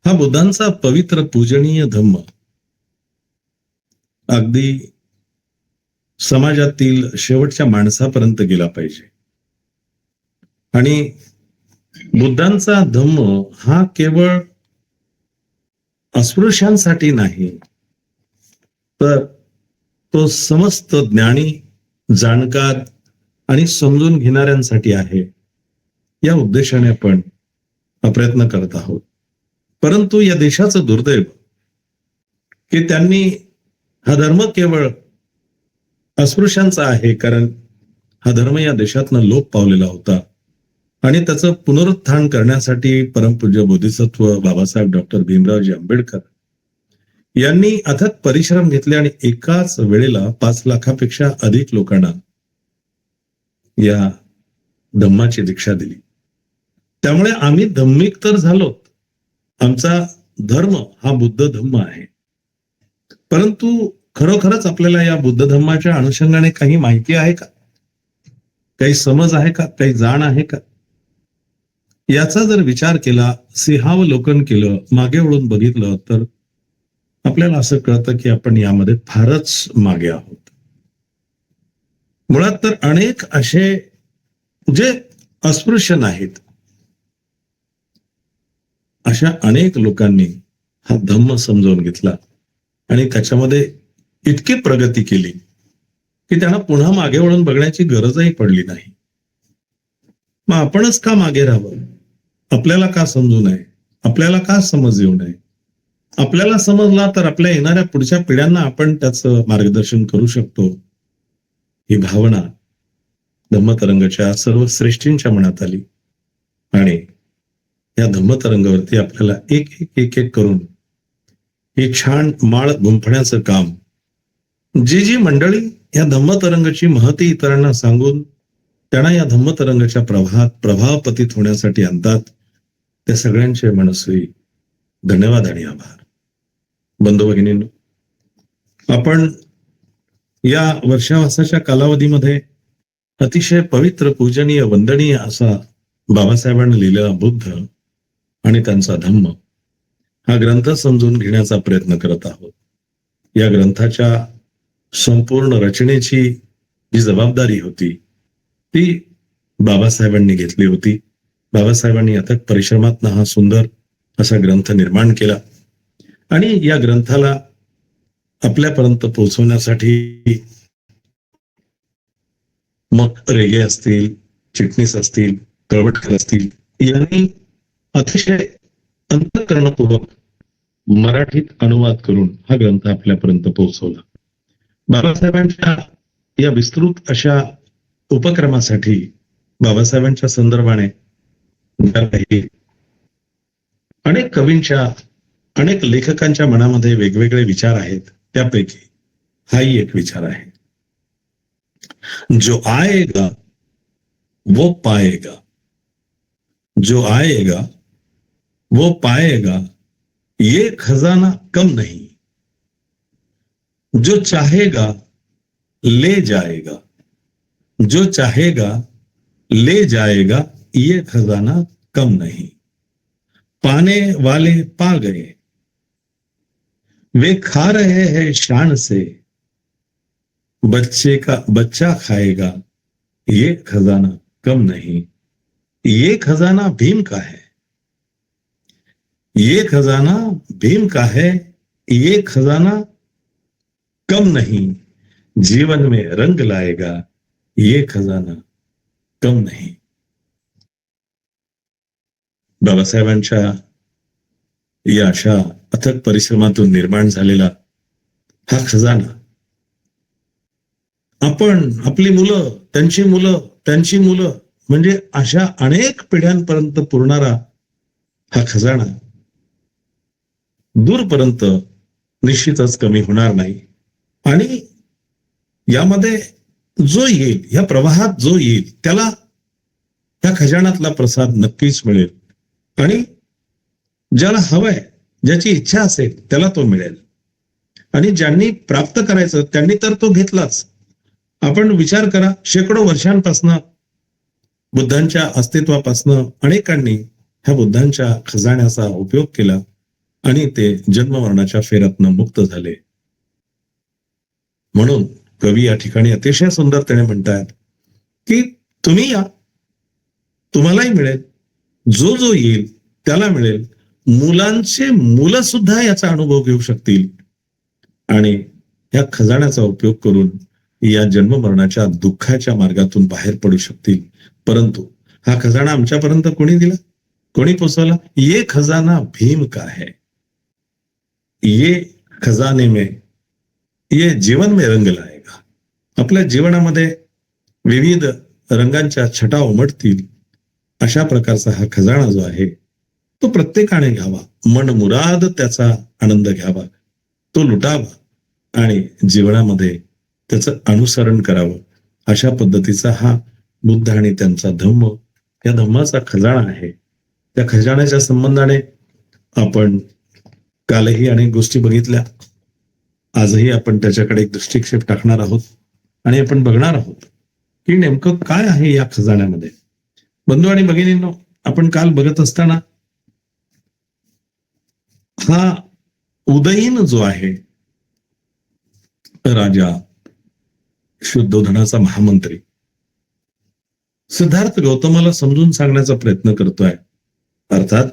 हा बुद्धांचा पवित्र पूजनीय धम्म अगदी समाजातील शेवटच्या माणसापर्यंत गेला पाहिजे. आणि बुद्धांचा धम्म हा केवळ अस्पृश्यांसाठी नाही, तर तो समस्त ज्ञानी, जाणकार आणि समजून घेणाऱ्यांसाठी आहे. या उद्देशाने आपण हा प्रयत्न करत आहोत. परंतु या देशाचं दुर्दैव की त्यांनी हा धर्म केवळ अस्पृश्यांचा आहे, कारण हा धर्म या देशातनं लोप पावलेला होता आणि त्याचं पुनरुत्थान करण्यासाठी परमपूज्य बोधिसत्व बाबासाहेब डॉक्टर भीमरावजी आंबेडकर यांनी अथक परिश्रम घेतले आणि एकाच वेळेला 5 लाखापेक्षा अधिक लोकांना या धम्माची दीक्षा दिली. त्यामुळे आम्ही धम्मिक तर झालो. आमचा धर्म हा बुद्ध धम्म आहे. परंतु खरोखरच आपल्याला या बुद्ध धम्माच्या अनुषंगाने काही माहिती आहे का? काही समज आहे का? काही जाण आहे का? याचा जर विचार केला, सिंहावलोकन केलं, मागे वळून बघितलं, तर आपल्याला असं कळतं की आपण यामध्ये फारच मागे आहोत. मुळात तर अनेक असे जे अस्पृश्य नाहीत, अशा अनेक लोकांनी हा धम्म समजावून घेतला आणि त्याच्यामध्ये इतकी प्रगती केली की त्यांना पुन्हा मागे वळून बघण्याची गरजही पडली नाही. मग आपणच का मागे राहावं? आपल्याला का समजू नये? आपल्याला का समज येऊ नये? आपल्याला समजला तर आपल्या येणाऱ्या पुढच्या पिढ्यांना आपण त्याचं मार्गदर्शन करू शकतो. ही भावना धम्मतरंगाच्या सर्व श्रेष्ठींच्या मनात आली आणि या धम्मतरंगावरती आपल्याला एक एक एक एक करून ही छान माळ गुंफण्याचं काम, जी मंडळी या धम्मतरंगाची महती इतरांना सांगून त्यांना या धम्मतरंगाच्या प्रवाहात प्रभावपतीत होण्यासाठी आणतात, त्या सगळ्यांचे मनस्वी धन्यवाद आणि आभार. बंधू भगिनींनो, आपण या वर्षावासाच्या कालावधीमध्ये अतिशय पवित्र, पूजनीय, वंदनीय असा बाबासाहेबांनी लिहिलेला बुद्ध आणि त्यांचा धम्म हा ग्रंथ समजून घेण्याचा प्रयत्न करत आहोत. या ग्रंथाच्या संपूर्ण रचनेची जी जबाबदारी होती ती बाबासाहेबांनी घेतली होती. बाबासाहेबांनी अथक परिश्रमातनं हा सुंदर असा ग्रंथ निर्माण केला आणि या ग्रंथाला आपल्यापर्यंत पोहोचवण्यासाठी मग रेगे असतील, चिटणीस असतील, तळवटकर असतील, यांनी अतिशय अंतःकरणपूर्वक मराठीत अनुवाद करून हा ग्रंथ आपल्यापर्यंत पोहोचवला. बाबासाहेबांच्या या विस्तृत अशा उपक्रमासाठी बाबासाहेबांच्या संदर्भाने अनेक कवींच्या, अनेक लेखकांच्या मनामध्ये वेगवेगळे विचार आहेत. त्यापैकी हाही एक विचार आहे, जो आएगा वो पाएगा, जो आएगा वो पाएगा, ये खजाना कम नहीं, जो चाहेगा ले जाएगा, जो चाहेगा ले जाएगा, ये खजाना कम नहीं, पाने वाले पा गए, वे खा रहे हैं शान से, बच्चा खाएगा, ये खजाना कम नहीं, ये खजाना भीम का है, ये खजाना भीम का है, ये खजाना कम नहीं, जीवन में रंग लाएगा, ये खजाना कम नहीं. बाबासाहेबांच्या या अशा अथक परिश्रमातून निर्माण झालेला हा खजाना आपण, आपली मुलं, त्यांची मुलं, त्यांची मुलं, म्हणजे अशा अनेक पिढ्यांपर्यंत पुरणारा हा खजाना दूरपर्यंत निश्चितच कमी होणार नाही. आणि यामध्ये जो येईल, या प्रवाहात जो येईल, त्याला या खजानातला प्रसाद नक्कीच मिळेल आणि ज्याला हवंय, ज्याची इच्छा असेल, त्याला तो मिळेल. आणि ज्यांनी प्राप्त करायचं त्यांनी तर तो घेतलाच. आपण विचार करा, शेकडो वर्षांपासनं बुद्धांच्या अस्तित्वापासनं अनेकांनी ह्या बुद्धांच्या खजाण्याचा उपयोग केला आणि ते जन्ममरणाच्या फेऱ्यातनं मुक्त झाले. म्हणून कवी या ठिकाणी अतिशय सुंदरतेने म्हणतात की तुम्ही या, तुम्हालाही मिळेल, जो जो येईल त्याला मिळेल, मुलांचे मुलं सुद्धा याचा अनुभव घेऊ शकतील आणि या खजाण्याचा उपयोग करून या जन्ममरणाच्या दुःखाच्या मार्गातून बाहेर पडू शकतील. परंतु हा खजाना आमच्यापर्यंत कोणी दिला, कोणी पोचवला? ये खजाना भीम का है, ये खजाने में ये जीवन में रंग लाएगा. आपल्या जीवनामध्ये विविध रंगांच्या छटा उमटतील अशा प्रकारचा हा खजाना जो आहे तो प्रत्येकाने घ्यावा, मनमुराद त्याचा आनंद घ्यावा, तो लुटावा आणि जीवनामध्ये त्याचं अनुसरण करावं. अशा पद्धतीचा हा बुद्ध आणि त्यांचा धम्म, या धम्माचा खजाना आहे. त्या खजाण्याच्या संबंधाने आपण कालही अनेक गोष्टी बघितल्या, आजही आपण त्याच्याकडे एक दृष्टिक्षेप टाकणार आहोत आणि आपण बघणार आहोत की नेमकं काय आहे या खजाण्यामध्ये. बंधू आणि भगिनींनो, आपण काल बघत असताना हा उदयीन जो आहे राजा, शुद्धोधनाचा महामंत्री, सिद्धार्थ गौतमाला समजून सांगण्याचा प्रयत्न करतोय. अर्थात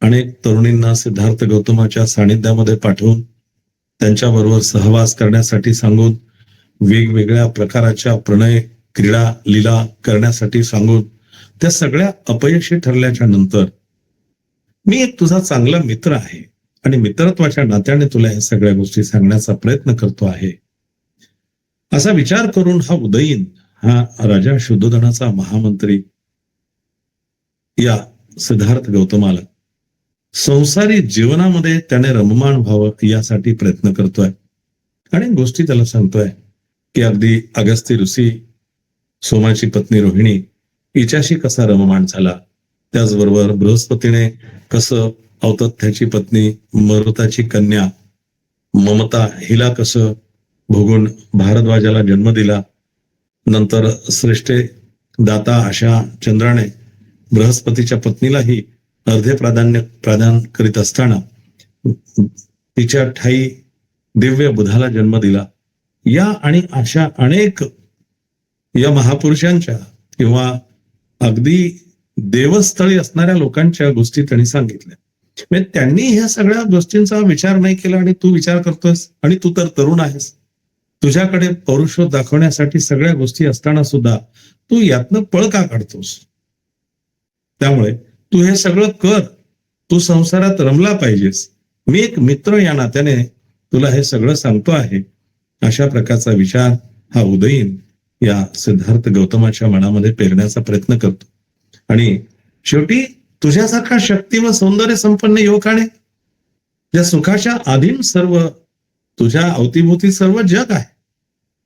अनेक तरुणींना सिद्धार्थ गौतमाच्या सानिध्यामध्ये पाठवून त्यांच्याबरोबर सहवास करण्यासाठी सांगून, वेगवेगळ्या प्रकारच्या प्रणय क्रीडा लीला करण्यासाठी सांगून त्या सगळ्या अपयशी ठरल्याच्या नंतर, मी एक तुझा चांगला मित्र आहे आणि मित्रत्वाच्या नात्याने तुला या सगळ्या गोष्टी सांगण्याचा प्रयत्न करतो आहे, असा विचार करून हा उदयीन, हा राजा शुद्धोधनाचा महामंत्री या सिद्धार्थ गौतमाला संसारी जीवनामध्ये त्याने रममाण व्हावं यासाठी प्रयत्न करतोय. आणि गोष्टी त्याला सांगतोय की अगदी अगस्त्य ऋषी, सोमाची पत्नी रोहिणी हिच्याशी कसा रममाण झाला, त्याचबरोबर बृहस्पतीने कसं औतथ्याची पत्नी मरुताची कन्या ममता हिला कसं भोगून भारद्वाजाला जन्म दिला, नंतर श्रेष्ठे दाता अशा चंद्राने बृहस्पतीच्या पत्नीलाही अर्धे प्रदान करीत असताना तिच्या ठाई दिव्य बुधाला जन्म दिला. या आणि अशा अनेक या महापुरुषांच्या किंवा अगदी देवस्थळी असणाऱ्या लोकांच्या गोष्टी त्यांनी सांगितल्या. म्हणजे त्यांनी ह्या सगळ्या गोष्टींचा विचार नाही केला आणि तू विचार करतोस, आणि तू तर तरुण आहेस, तुझ्याकडे पौरुषत्व दाखवण्यासाठी सगळ्या गोष्टी असताना सुद्धा तू यातनं पळ का काढतोस? त्यामुळे तू हे सगळं कर, तू संसारात रमला पाहिजेस, मी एक मित्र या नात्याने तुला हे सगळं सांगतो आहे. अशा प्रकारचा विचार हा उदयीन या सिद्धार्थ गौतमाच्या मनामध्ये पेरण्याचा प्रयत्न करतो. आणि शेवटी तुझ्यासारखा शक्ती व सौंदर्य संपन्न युवकाने, ज्या सुखाच्या अधीन सर्व तुझ्या अवतीभोवती सर्व जग आहे,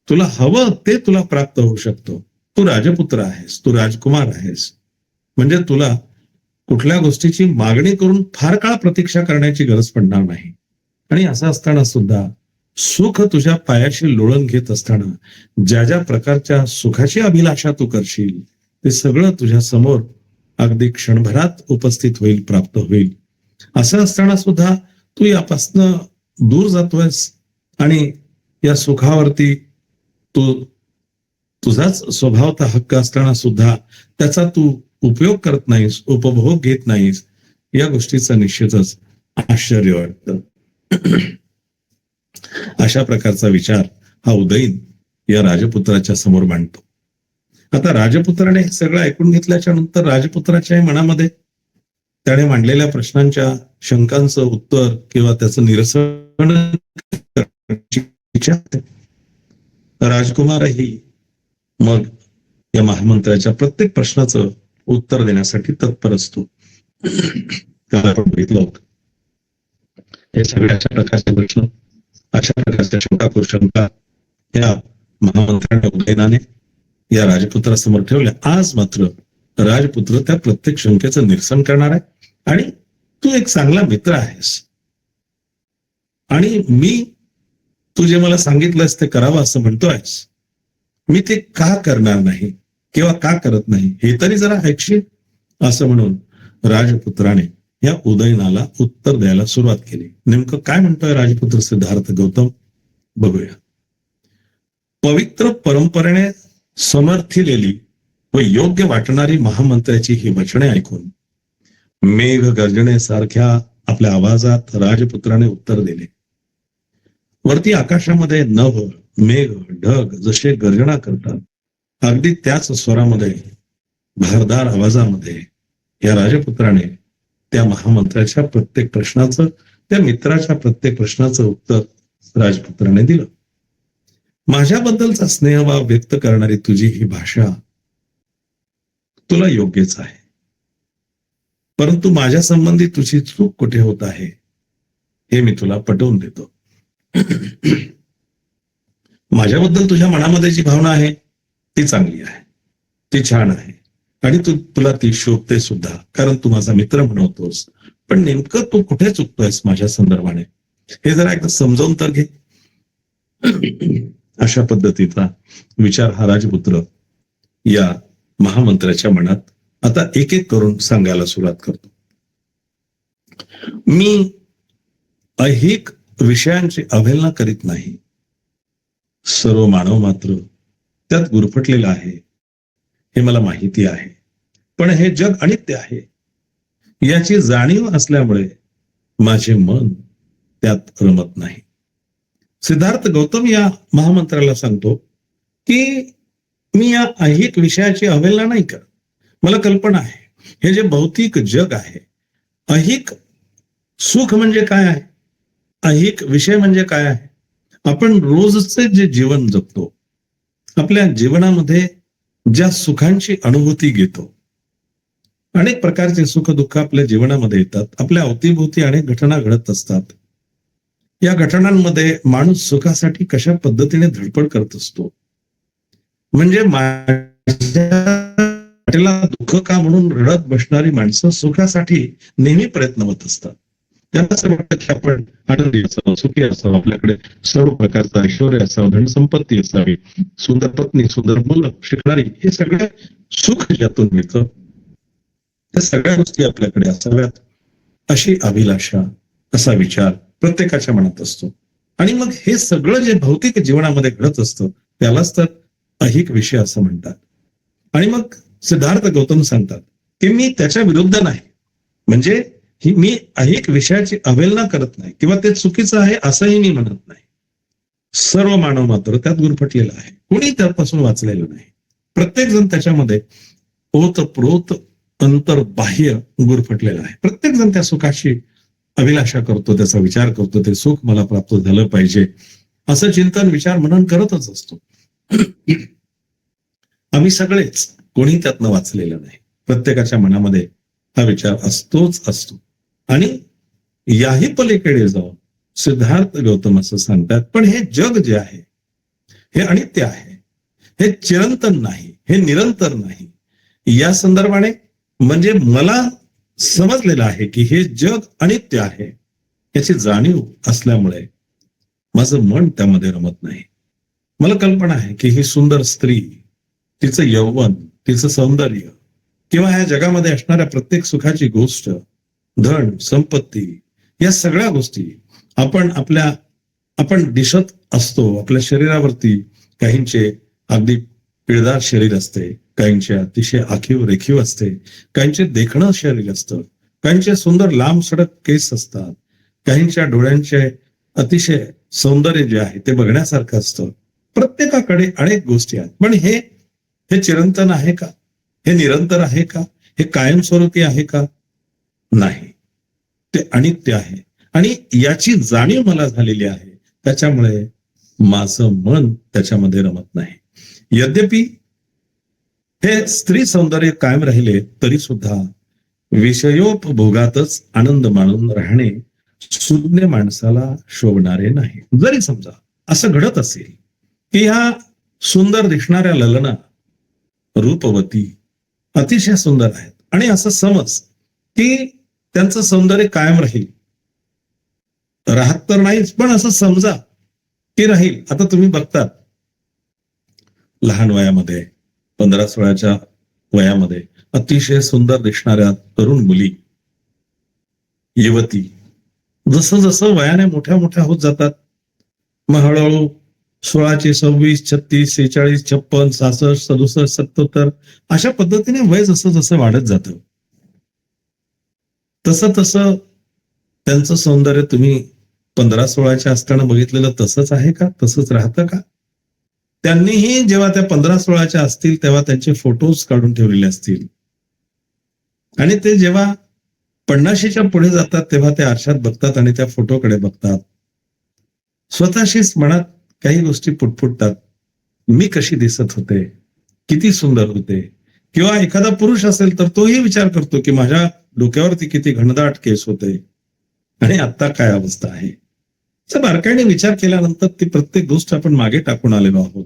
तुला हवं ते तुला प्राप्त होऊ शकतो. तू राजपुत्र आहेस, तू राजकुमार आहेस, म्हणजे तुला कुठल्या गोष्टीची मागणी करून फार काळ प्रतीक्षा करण्याची गरज पडणार नाही. आणि असं असताना सुद्धा सुख तुझ्या पायाशी लोळण घेत असताना ज्या ज्या प्रकारच्या सुखाची अभिलाषा तू करशील ते सगळं तुझ्या समोर अगदी क्षणभरात उपस्थित होईल, प्राप्त होईल. असं असताना सुद्धा तू यापासनं दूर जातोयस आणि या सुखावरती तू तुझाच स्वभावता हक्क असताना सुद्धा त्याचा तू उपयोग करत नाहीस, उपभोग घेत नाहीस. या गोष्टीचं निश्चितच आश्चर्य वाटतं. अशा प्रकारचा विचार हा उदयीन या राजपुत्राच्या समोर मांडतो. आता राजपुत्राने सगळं ऐकून घेतल्याच्या नंतर राजपुत्राच्या मनामध्ये त्याने मांडलेल्या प्रश्नांच्या, शंकांचं उत्तर किंवा त्याचं निरसन राजकुमारही मग या महामंत्र्याच्या प्रत्येक प्रश्नाचं उत्तर देण्यासाठी तत्पर असतो. त्याला आपण बघितलं होतं हे सगळे अशा प्रकारचे प्रश्न, अशा प्रकारच्या शंका कुशंका या महामंत्र्याने उदयनाने या राजपुत्रासमोर ठेवल्या. आज मात्र राजपुत्र त्या प्रत्येक शंकेचं निरसन करणार आहे. आणि तू एक चांगला मित्र आहेस आणि मी तू जे मला सांगितलंस ते करावं असं म्हणतोयस, मी ते का करणार नाही किंवा का करत नाही हे तरी जरा ऐकशील, असं म्हणून राजपुत्राने या उदयनाला उत्तर द्यायला सुरुवात केली. नेमकं काय म्हणतोय राजपुत्र सिद्धार्थ गौतम बघूया. पवित्र परंपरेने समर्थिलेली व योग्य वाटणारी महामंत्र्याची ही वचने ऐकून मेघ गर्जनेसारख्या आपल्या आवाजात राजपुत्राने उत्तर दिले. वरती आकाशामध्ये नभ, मेघ, ढग जसे गर्जना करतात, अगदी त्याच स्वरामध्ये, भारदार आवाजामध्ये या राजपुत्राने त्या महामंत्र्याच्या प्रत्येक प्रश्नाचं, त्या मित्राच्या प्रत्येक प्रश्नाचं उत्तर राजपुत्राने दिलं. माझ्याबद्दलचा स्नेहभाव व्यक्त करणारी तुझी ही भाषा तुला योग्यच आहे, परंतु माझ्या संबंधी तुझी चूक कुठे होत आहे हे मी तुला पटवून देतो. माझ्याबद्दल तुझ्या मनामध्ये जी भावना आहे ती चांगली आहे, ती छान आहे आणि तुला ती शोभते सुद्धा, कारण तू माझा मित्र म्हणवतोस. पण नेमकं तू कुठे चुकतोयस माझ्या संदर्भाने हे जरा एकदा समजावून तर घे. अशा पद्धतीचा विचार हा राजपुत्र या महामंत्र्याच्या मनात आता एक एक करून सांगायला सुरुवात करतो. मी ऐहिक विषयांची अवहेलना करीत नाही. सर्व मानव मात्र त्यात गुरफटलेला आहे हे मला माहिती आहे, पण हे जग अनित्य आहे याची जाणीव असल्यामुळे माझे मन त्यात रमत नाही. सिद्धार्थ गौतम या महामंत्र्याला सांगतो की मी या ऐहिक विषयाची अवहेलना नाही करत. मला कल्पना आहे हे जे भौतिक जग आहे, ऐहिक सुख म्हणजे काय आहे, ऐहिक विषय म्हणजे काय आहे. आपण रोजचे जे जीवन जगतो, आपल्या जीवनामध्ये ज्या सुखांची अनुभूती घेतो, अनेक प्रकारचे सुख दुःख आपल्या जीवनामध्ये येतात. आपल्या अवतीभोवती अनेक घटना घडत असतात. या घटनांमध्ये माणूस सुखासाठी कशा पद्धतीने धडपड करत असतो, म्हणजे माझ्या दुःख का म्हणून रडत बसणारी माणसं सुखासाठी नेहमी प्रयत्नवत असतात. त्यांना असं वाटतं की आपण आनंदी असावं, सुखी असावं, आपल्याकडे सर्व प्रकारचं ऐश्वर्य असावं, धनसंपत्ती असावी, सुंदर पत्नी, सुंदर मुलं, शिकणारी, हे सगळं सुख ज्यातून मिळतं त्या सगळ्या गोष्टी आपल्याकडे असाव्यात अशी अभिलाषा, असा विचार प्रत्येकाच्या मनात असतो. आणि मग हे सगळं जे भौतिक जीवनामध्ये घडत असतं त्यालाच तर ऐहिक विषय असं म्हणतात. आणि मग सिद्धार्थ गौतम सांगतात की मी त्याच्या विरुद्ध नाही, म्हणजे मी ऐहिक विषयाची अवहेलना करत नाही किंवा ते चुकीचं आहे असंही मी म्हणत नाही. सर्व मानव मात्र त्यात गुरफटलेला आहे, कोणी त्यापासून वाचलेलं नाही. प्रत्येक जण त्याच्यामध्ये ओतप्रोत अंतर्बाह्य गुरफटलेला आहे. प्रत्येक जण त्या सुखाची अभिलाषा करतो, त्याचा विचार करतो, ते सुख मला प्राप्त झालं पाहिजे असं चिंतन विचार मनन करतच असतो. आम्ही सगळेच, कोणी त्यातनं वाचलेलं नाही. प्रत्येकाच्या मनामध्ये हा विचार असतोच असतो. आणि याही पलीकडे जाऊन सिद्धार्थ गौतम असं सांगतात, पण हे जग जे आहे हे अनित्य आहे, हे चिरंतन नाही, हे निरंतर नाही. या संदर्भाने म्हणजे मला समजलेलं आहे की हे जग अनित्य आहे याची जाणीव असल्यामुळे माझं मन त्यामध्ये रमत नाही. मला कल्पना आहे की ही सुंदर स्त्री, तिचं यौवन, तिचं सौंदर्य किंवा ह्या जगामध्ये असणाऱ्या प्रत्येक सुखाची गोष्ट, धन, संपत्ती, या सगळ्या गोष्टी आपण दिसत असतो. आपल्या शरीरावरती काहींचे अगदी पिळदार शरीर असते, काहींचे अतिशय आखीव रेखीव असते, काहींचे देखणं शरीर असतं, काहींचे सुंदर लांब सडक केस असतात, काहींच्या डोळ्यांचे अतिशय सौंदर्य जे आहे ते बघण्यासारखं असतं. प्रत्येकाकडे अनेक गोष्टी आहेत, पण हे चिरंतन आहे का, हे निरंतर आहे का, हे कायमस्वरूपी आहे का? नाही, ते अनित्य आहे. आणि याची जाणीव मला झालेली आहे, त्याच्यामुळे माझं मन त्याच्यामध्ये रमत नाही. यद्यपि हे स्त्री सौंदर्य कायम राहिले तरी सुद्धा विषयोपभोगातच आनंद मानून राहणे सुज्ञ माणसाला शोभणारे नाही. जरी समजा असं घडत असेल की ह्या सुंदर दिसणाऱ्या ललना, रूपवती अतिशय सुंदर आहेत आणि असं समज की त्यांचं सौंदर्य कायम राहील, राहत तर नाहीच पण असं समजा की राहील. आता तुम्ही बघतात लहान वयामध्ये 15-16च्या वयामध्ये अतिशय सुंदर दिसणाऱ्या तरुण मुली, युवती जसं जसं वयाने मोठ्या मोठ्या होत जातात, मग हळूहळू 16चे 26, 36, 46, 56, 66, 67, 77 अशा पद्धतीने वय जसं जसं वाढत जातं, तसं तसं त्यांचं सौंदर्य तुम्ही 15-16च्या असताना बघितलेलं तसंच आहे का? तसंच राहतं का? त्यांनीही जेव्हा त्या 15-16च्या असतील तेव्हा त्यांचे फोटोज काढून ठेवलेले असतील आणि ते जेव्हा 50च्या पुढे जातात तेव्हा ते आरशात बघतात आणि त्या फोटोकडे बघतात. स्वतःशीच मनात काही गोष्टी पुटपुटतात. मी कशी दिसत होते, किती सुंदर होते. किंवा एखादा पुरुष असेल तर तोही विचार करतो की माझ्या डोक्यावरती किती घनदाट केस होते आणि आता काय अवस्था आहे. बारकाईने विचार केल्यानंतर ती प्रत्येक गोष्ट आपण मागे टाकून आलेलो आहोत.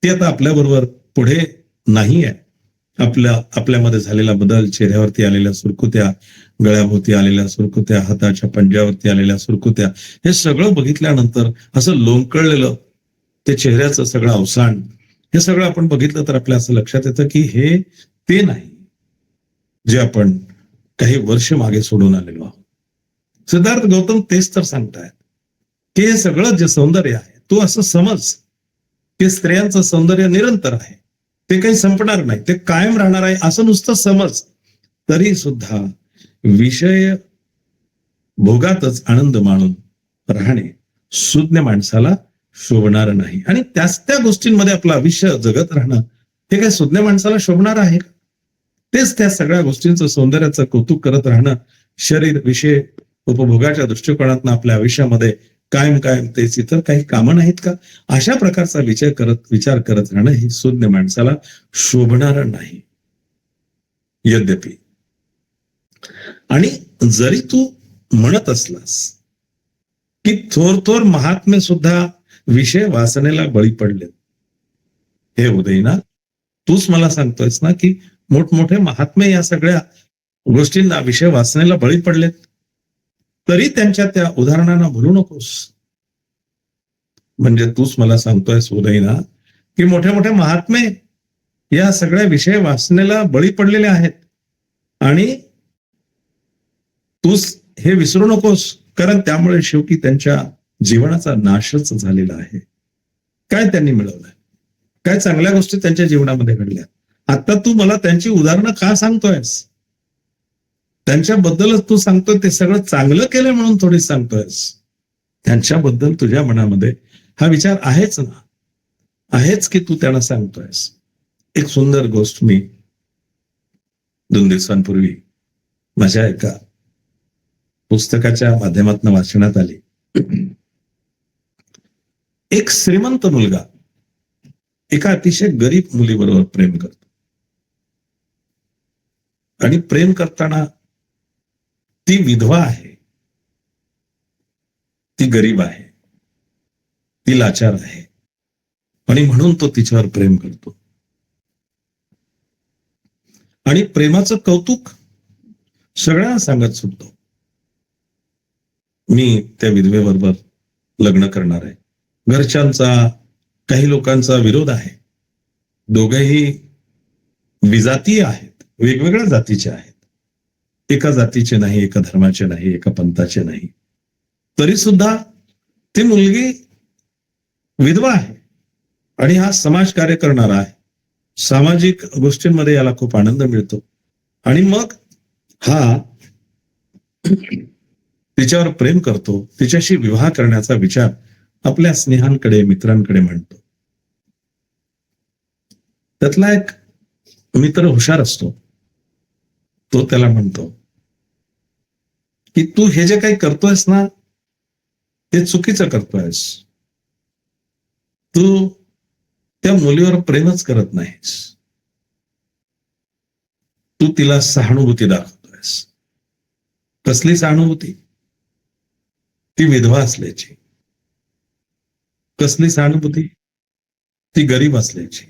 ती आता आपल्याबरोबर पुढे नाही आहे. आपल्यामध्ये झालेला बदल, चेहऱ्यावरती आलेल्या सुरकुत्या, गळ्याभोवती आलेल्या सुरकुत्या, हाताच्या पंजावरती आलेल्या सुरकुत्या, हे सगळं बघितल्यानंतर असं लोंबकळलेलं ते चेहऱ्याचं सगळं अवसान, हे सगळं आपण बघितलं तर आपल्या असं लक्षात येतं की हे ते नाही जे आपण काही वर्ष मागे सोडून आलेलो आहोत. सिद्धार्थ गौतम तेच तर सांगतायत की हे सगळं जे सौंदर्य आहे, तू असं समज की स्त्रियांचं सौंदर्य निरंतर आहे, ते काही संपणार नाही, ते कायम राहणार आहे असं नुसतं समज. तरी सुद्धा विषय भोगातच आनंद मानून राहणे सुज्ञ माणसाला शोभणार नाही. आणि त्याच त्या गोष्टींमध्ये आपलं आयुष्य जगत राहणं हे काय सुज्ञ माणसाला शोभणार आहे का? तेच त्या सगळ्या गोष्टींचं सौंदर्याचं कौतुक करत राहणं शरीर, विषय, उपभोगाच्या दृष्टिकोनातून आपल्या आयुष्यामध्ये कायम कायम तेच इतर काही कामं नाहीत का? अशा प्रकारचा विचार करत राहणं हे सुज्ञ माणसाला शोभणार नाही. यद्यपि आणि जरी तू म्हणत असलास की थोर थोर महात्मे सुद्धा विषय वासनेला बळी पडलेत, हे उदयनाथ तूच मला सांगतोयस ना की मोठमोठे महात्मे या सगळ्या गोष्टींना, विषय वासनेला बळी पडलेत, तरी त्यांच्या त्या उदाहरणांना भुलू नकोस. म्हणजे तूच मला सांगतोयस उदयनाथ की मोठे मोठे महात्मे या सगळ्या विषय वासनेला बळी पडलेले आहेत आणि तूच हे विसरू नकोस, कारण त्यामुळे शेवटी त्यांच्या जीवनाचा नाशच झालेला आहे. काय त्यांनी मिळवलंय? काय चांगल्या गोष्टी त्यांच्या जीवनामध्ये घडल्या? आता तू मला त्यांची उदाहरणं का सांगतोयस? त्यांच्याबद्दलच तू सांगतोय, ते सगळं चांगलं केलं म्हणून थोडी सांगतोयस. त्यांच्याबद्दल तुझ्या मनामध्ये हा विचार आहेच ना, आहेच की तू त्यांना सांगतोयस. एक सुंदर गोष्ट मी 2 दिवसांपूर्वी माझ्या एका पुस्तकाच्या माध्यमातून वाचण्यात आली. एक श्रीमंत मुलगा एका अतिशय गरीब मुलीबरोबर प्रेम करतो आणि प्रेम करताना ती विधवा आहे, ती गरीब आहे, ती लाचार आहे आणि म्हणून तो तिच्यावर प्रेम करतो आणि प्रेमाचं कौतुक सगळ्यांना सांगत सुटतो. मी त्या विधवेबरोबर लग्न करणार आहे. घरच्यांचा, काही लोकांचा विरोध आहे. दोघेही विजातीय आहेत, वेगवेगळ्या जातीचे आहेत. एका जातीचे नाही, एका धर्माचे नाही, एका पंथाचे नाही. तरी सुद्धा ती मुलगी विधवा आहे आणि हा समाजकार्य करणारा आहे. सामाजिक गोष्टींमध्ये याला खूप आनंद मिळतो आणि मग हा तिच्यावर प्रेम करतो, तिच्याशी विवाह करण्याचा विचार आपल्या स्नेहांकडे, मित्रांकडे म्हणतो. त्यातला एक मित्र हुशार असतो, तो त्याला म्हणतो की तू हे जे काही करतोयस ना, ते चुकीचं करतोयस. तू त्या मुलीवर प्रेमच करत नाहीस, तू तिला सहानुभूती दाखवतोयस. कसली सहानुभूती? ती विधवा असल्याची. कसली सहानुभूती? ती गरीब असल्याची.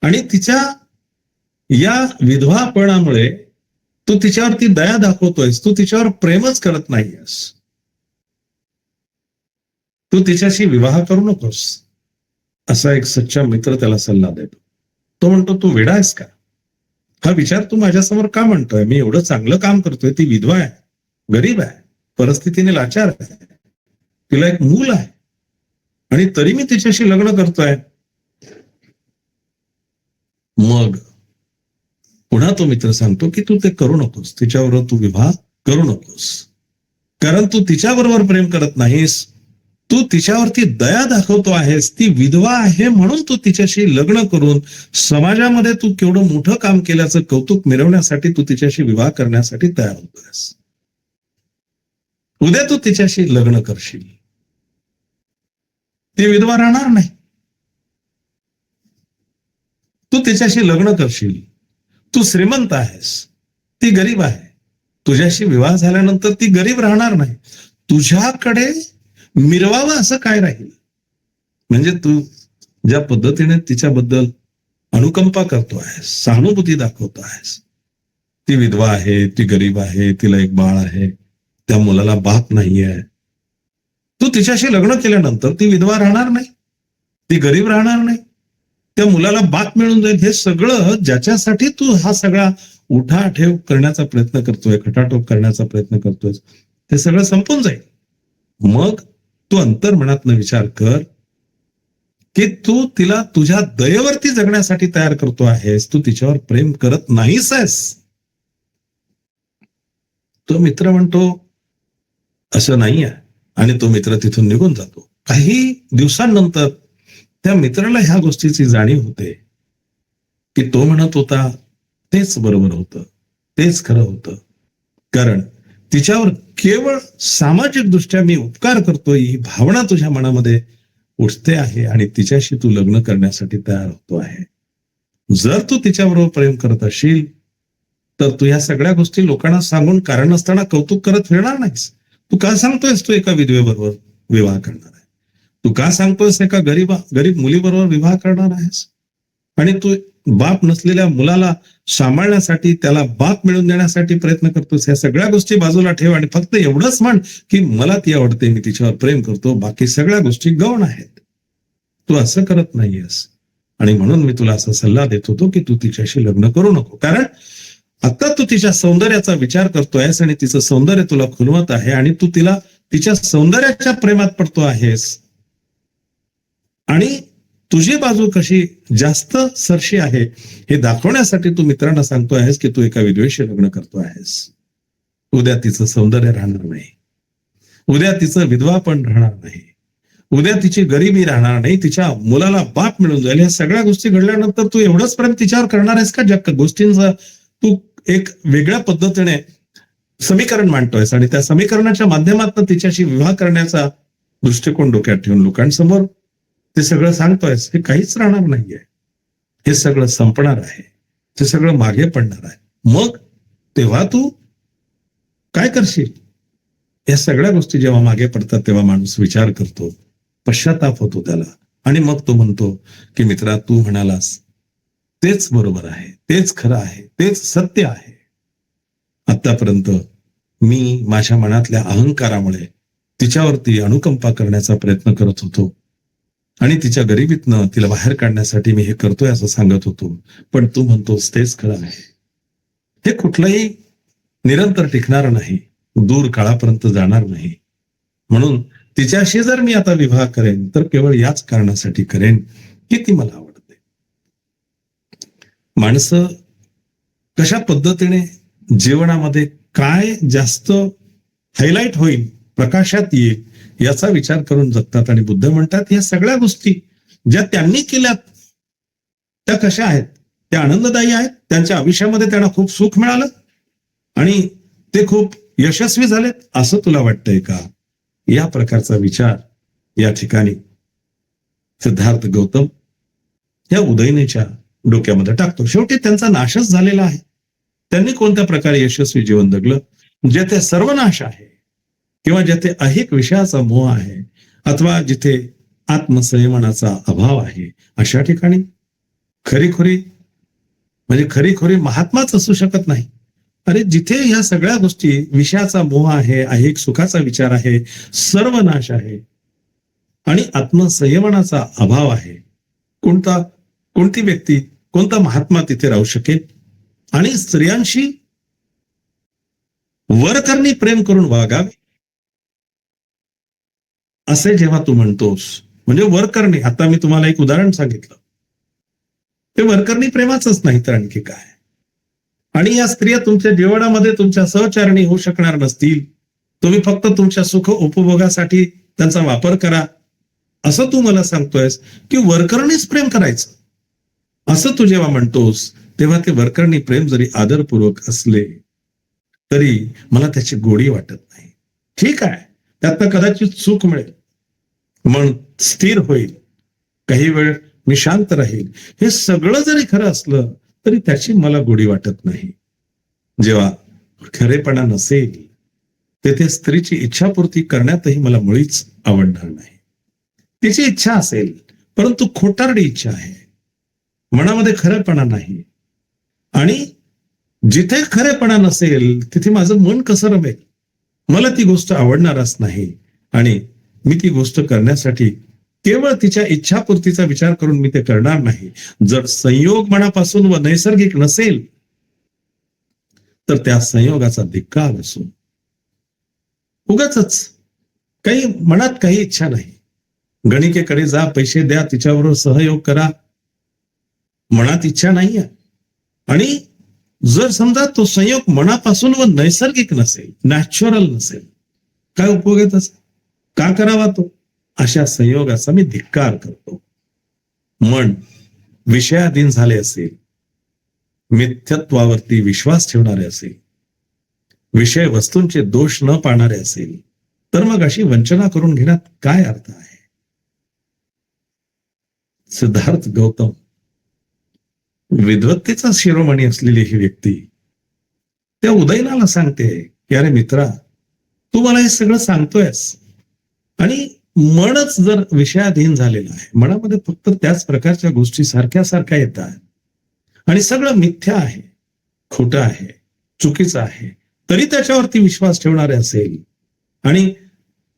आणि तिच्या या विधवापणामुळे तू तिच्यावरती दया दाखवतोयस, तू तिच्यावर प्रेमच करत नाहीयेस. तू तिच्याशी विवाह करू नकोस, असा एक सच्चा मित्र त्याला सल्ला देतो. तो म्हणतो, तू वेडा आहेस का? हा विचार तू माझ्यासमोर का म्हणतोय? मी एवढं चांगलं काम करतोय, ती विधवा आहे, गरीब आहे, परिस्थितीने लाचार आहे, तिला एक मूल आहे, आणि तरी मी तिच्याशी लग्न करतोय. मग पुन्हा तो मित्र सांगतो की तू ते करू नकोस, तिच्याबरोबर तू विवाह करू नकोस, कारण तू तिच्याबरोबर प्रेम करत नाहीस, तू तिच्यावरती दया दाखवतो आहेस. ती विधवा आहे म्हणून तू तिच्याशी लग्न करून समाजामध्ये तू केवढं मोठं काम केल्याचं कौतुक मिरवण्यासाठी तू तिच्याशी विवाह करण्यासाठी तयार होतोयस. उद्या तू तिच्याशी लग्न करशील, ती विधवा राहणार नाही. तू तिच्याशी लग्न करशील, तू श्रीमंत आहेस, ती गरीब आहे. तुझ्याशी विवाह झाल्यानंतर ती गरीब राहणार नाही. तुझ्याकडे मिरवावं असं काय राहील? म्हणजे तू ज्या पद्धतीने तिच्याबद्दल अनुकंपा करतो आहेस, सहानुभूती दाखवतो आहेस. ती विधवा आहे, ती गरीब आहे, तिला एक बाळ आहे, त्या मुलाला बाप नाहीये. तू तिच्याशी लग्न केल्यानंतर ती विधवा राहणार नाही, ती गरीब राहणार नाही, त्या मुलाला बाप मिळून जाईल. हे सगळं ज्याच्यासाठी तू हा सगळा उठाठेव करण्याचा प्रयत्न करतोय, खटाटोप करण्याचा प्रयत्न करतोय, ते सगळं संपून जाईल. मग तू अंतर्मनातनं विचार कर की तू तिला तुझ्या दयेवरती जगण्यासाठी तयार करतो आहेस, तू तिच्यावर प्रेम करत नाहीस आहेस. तो मित्र म्हणतो असं नाही आहे, आणि तो मित्र तिथून निघून जातो. काही दिवसांनंतर त्या मित्राला ह्या गोष्टीची जाणीव होते की तो म्हणत होता तेच बरोबर होतं, तेच खरं होतं. कारण तिच्यावर केवळ सामाजिक दृष्ट्या मी उपकार करतोय ही भावना तुझ्या मनामध्ये उठते आहे, आणि तिच्याशी तू लग्न करण्यासाठी तयार होतो आहे. जर तू तिच्याबरोबर प्रेम करत असशील तर तू ह्या सगळ्या गोष्टी लोकांना सांगून कारण नसताना कौतुक करत फिरणार नाहीस. तू का सांगतोयस तू एका विधवेबरोबर विवाह करणार आहे? तू का सांगतोयस एका गरीब मुलीबरोबर विवाह करणार आहेस? आणि तू बाप नसलेल्या मुलाला सांभाळण्यासाठी, त्याला बाप मिळवून देण्यासाठी प्रयत्न करतोस. ह्या सगळ्या गोष्टी बाजूला ठेव आणि फक्त एवढंच म्हण की मला ती आवडते, मी तिच्यावर प्रेम करतो, बाकी सगळ्या गोष्टी गौण आहेत. तू असं करत नाहीयेस, आणि म्हणून मी तुला असा सल्ला देत होतो की तू तिच्याशी लग्न करू नको. कारण आता तू तिच्या सौंदर्याचा विचार करतोयस आणि तिचं सौंदर्य तुला खुलवत आहे, आणि तू तिला तिच्या सौंदर्याच्या प्रेमात पडतो आहेस, आणि तुझी बाजू कशी जास्त सरशी आहे हे दाखवण्यासाठी तू मित्रांना सांगतो आहेस की तू एका विधवेशी लग्न करतो आहेस. उद्या तिचं सौंदर्य राहणार नाही, उद्या तिचं विधवा पण राहणार नाही, उद्या तिची गरिबी राहणार नाही, तिच्या मुलाला बाप मिळून जाईल. या सगळ्या गोष्टी घडल्यानंतर तू एवढंच प्रेम तिच्यावर करणार आहेस का ज्या गोष्टींचा तू एक वेगळ्या पद्धतीने समीकरण मांडतोयस, आणि त्या समीकरणाच्या माध्यमातून तिच्याशी विवाह करण्याचा दृष्टिकोन डोक्यात ठेवून लोकांसमोर ते सगळं सांगतोयस? हे काहीच राहणार नाहीये, हे सगळं संपणार आहे, ते सगळं मागे पडणार आहे. मग तेव्हा तू काय करशील? या सगळ्या गोष्टी जेव्हा मागे पडतात तेव्हा माणूस विचार करतो, पश्चाताप होतो त्याला, आणि मग तो म्हणतो की मित्रा, तू म्हणालास तेच बरोबर आहे, तेच खरं आहे, तेच सत्य आहे. आतापर्यंत मी माझ्या मनातल्या अहंकारामुळे तिच्यावरती अनुकंपा करण्याचा प्रयत्न करत होतो, आणि तिच्या गरिबीतनं तिला बाहेर काढण्यासाठी मी हे करतोय असं सांगत होतो, पण तू म्हणतोस तेच खरं आहे. हे कुठलंही निरंतर टिकणार नाही, दूर काळापर्यंत जाणार नाही. म्हणून तिच्याशी जर मी आता विवाह करेन तर केवळ याच कारणासाठी करेन की ती मला आवडते. माणसं कशा पद्धतीने जीवनामध्ये काय जास्त हायलाइट होईल, प्रकाशात येईल याचा विचार करून जगतात. आणि बुद्ध म्हणतात या सगळ्या गोष्टी ज्या त्यांनी केल्यात त्या कशा आहेत? त्या आनंददायी आहेत, त्यांच्या आयुष्यामध्ये त्यांना खूप सुख मिळालं आणि ते खूप यशस्वी झालेत असं तुला वाटतंय का? या प्रकारचा विचार या ठिकाणी सिद्धार्थ गौतम या उदयनेच्या डोक्यामध्ये टाकतो. शेवटी त्यांचा नाशच झालेला आहे. त्यांनी कोणत्या प्रकारे यशस्वी जीवन जगलं? जेथे सर्वनाश आहे किंवा जेथे अहिक विषयाचा मोह आहे अथवा जिथे आत्मसंयमनाचा अभाव आहे अशा ठिकाणी खरीखुरी महात्माच असू शकत नाही. अरे जिथे ह्या सगळ्या गोष्टी, विषयाचा मोह आहे, अहिक सुखाचा विचार आहे, सर्वनाश आहे आणि आत्मसंयमनाचा अभाव आहे, कोणती व्यक्ती, कोणता महात्मा तिथे राहू शकेल? आणि स्त्रियांशी वरकरणी प्रेम करून वागावे असे जेव्हा तू म्हणतोस, म्हणजे वरकरणी, आता मी तुम्हाला एक उदाहरण सांगितलं, ते वरकरणी प्रेमाचंच नाही तर आणखी काय. आणि या स्त्रिया तुमच्या जीवनामध्ये तुमच्या सहचारणी होऊ शकणार नसतील, तुम्ही फक्त तुमच्या सुख उपभोगासाठी त्यांचा वापर करा, असं तू मला सांगतोयस की वरकरणीच प्रेम करायचं. असं तू जेव्हा म्हणतोस तेव्हा ते वरकरणी प्रेम जरी आदरपूर्वक असले तरी मला त्याची गोडी वाटत नाही. ठीक आहे, त्यातनं कदाचित चूक मिळेल, मन स्थिर होईल, काही वेळ मी शांत राहील, हे सगळं जरी खरं असलं तरी त्याची मला गोडी वाटत नाही. जेव्हा खरेपणा नसेल तेथे स्त्रीची इच्छापूर्ती करण्यातही मला मुळीच आवडणार नाही. तिची इच्छा असेल परंतु खोटारडी इच्छा आहे, मनामध्ये खरेपणा नाही. आणि जिथे खरेपणा नसेल तिथे माझं मन कसं रमेल? मला ती गोष्ट आवडणारच नाही आणि मी ती गोष्ट करण्यासाठी केवळ तिच्या इच्छापूर्तीचा विचार करून मी ते करणार नाही. जर संयोग मनापासून व नैसर्गिक नसेल तर त्या संयोगाचा धिक्कार असो. उगाचच काही मनात काही इच्छा नाही, गणिकेकडे जा, पैसे द्या, तिच्याबरोबर सहयोग करा, मनात इच्छा नाहीये. आणि जर समजा तो संयोग मनापासून व नैसर्गिक नसेल, नॅचरल नसेल, काय उपयोग आहे त्याचा? का करावा तो? अशा संयोगाचा मी धिक्कार करतो. मन विषयाधीन झाले असेल, मिथ्यत्वावरती विश्वास ठेवणारे असेल, विषय वस्तूंचे दोष न पाहणारे असेल, तर मग अशी वंचना करून घेण्यात काय अर्थ आहे? सिद्धार्थ गौतम, विद्वत्तेचा शिरोमणी असलेली ही व्यक्ती त्या उदयनाला सांगते की अरे मित्रा, तू मला हे सगळं सांगतोयस आणि मनच जर विषयाधीन झालेला आहे, मनामध्ये फक्त त्याच प्रकारच्या गोष्टी सारख्या सारख्या येतात आणि सगळं मिथ्या आहे, खोटं आहे, चुकीचं आहे, तरी त्याच्यावरती विश्वास ठेवणारे असेल आणि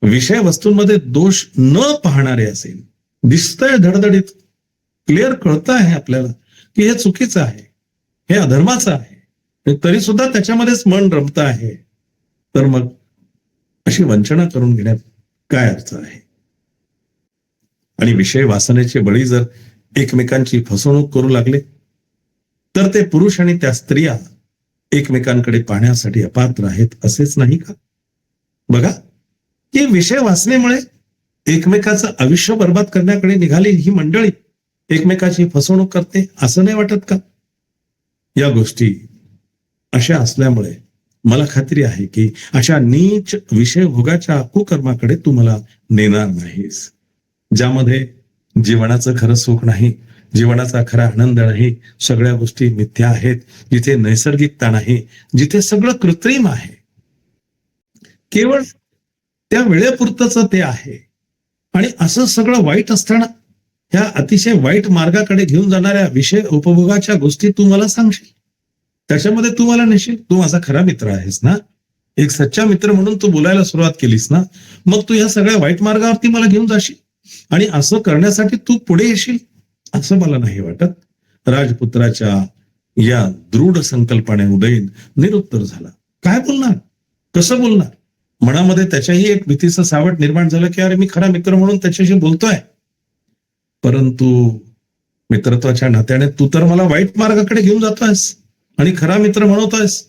विषय वस्तूंमध्ये दोष न पाहणारे असेल, दिसतंय धडधडीत, क्लिअर कळतं आहे आपल्याला की हे चुकीचं आहे, हे अधर्माचं आहे, तरी सुद्धा त्याच्यामध्येच मन रमतं आहे, तर मग अशी वंचना करून घेण्यात काय अर्थ आहे? आणि विषय वासनेचे बळी जर एकमेकांची फसवणूक करू लागले तर ते पुरुष आणि त्या स्त्रिया एकमेकांकडे पाहण्यासाठी अपात्र आहेत असेच नाही का? बघा की विषय वासनेमुळे एकमेकाचं आयुष्य बर्बाद करण्याकडे निघाली ही मंडळी एकमेकाची फसवणूक करते, असं नाही वाटत का? या गोष्टी अशा असल्यामुळे मला खात्री आहे की अशा नीच विषय भोगाच्या कुकर्माकडे तू मला नेणार नाहीस, ज्यामध्ये जीवनाचं खरं सुख नाही, जीवनाचा खरा आनंद नाही, सगळ्या गोष्टी मिथ्या आहेत, जिथे नैसर्गिकता नाही, जिथे सगळं कृत्रिम आहे, केवळ त्या वेळेपुरतच ते आहे. आणि असं सगळं वाईट असताना ह्या अतिशय वाईट मार्गाकडे घेऊन जाणाऱ्या विषय उपभोगाच्या गोष्टी तू मला सांगशील, त्याच्यामध्ये तू मला नेशील. तू माझा खरा मित्र आहेस ना, एक सच्चा मित्र म्हणून तू बोलायला सुरुवात केलीस ना, मग तू ह्या सगळ्या वाईट मार्गावरती मला घेऊन जाशील आणि असं करण्यासाठी तू पुढे येशील असं मला नाही वाटत. राजपुत्राच्या या दृढ संकल्पाने उदयन निरुत्तर झाला. काय बोलणार, कसं बोलणार? मनामध्ये त्याच्याही एक भीतीचं सावट निर्माण झालं की अरे मी खरा मित्र म्हणून त्याच्याशी बोलतोय, परंतु मित्रत्वाच्या नात्याने तू तर मला वाईट मार्गाकडे घेऊन जातोयस आणि खरा मित्र म्हणतोयस.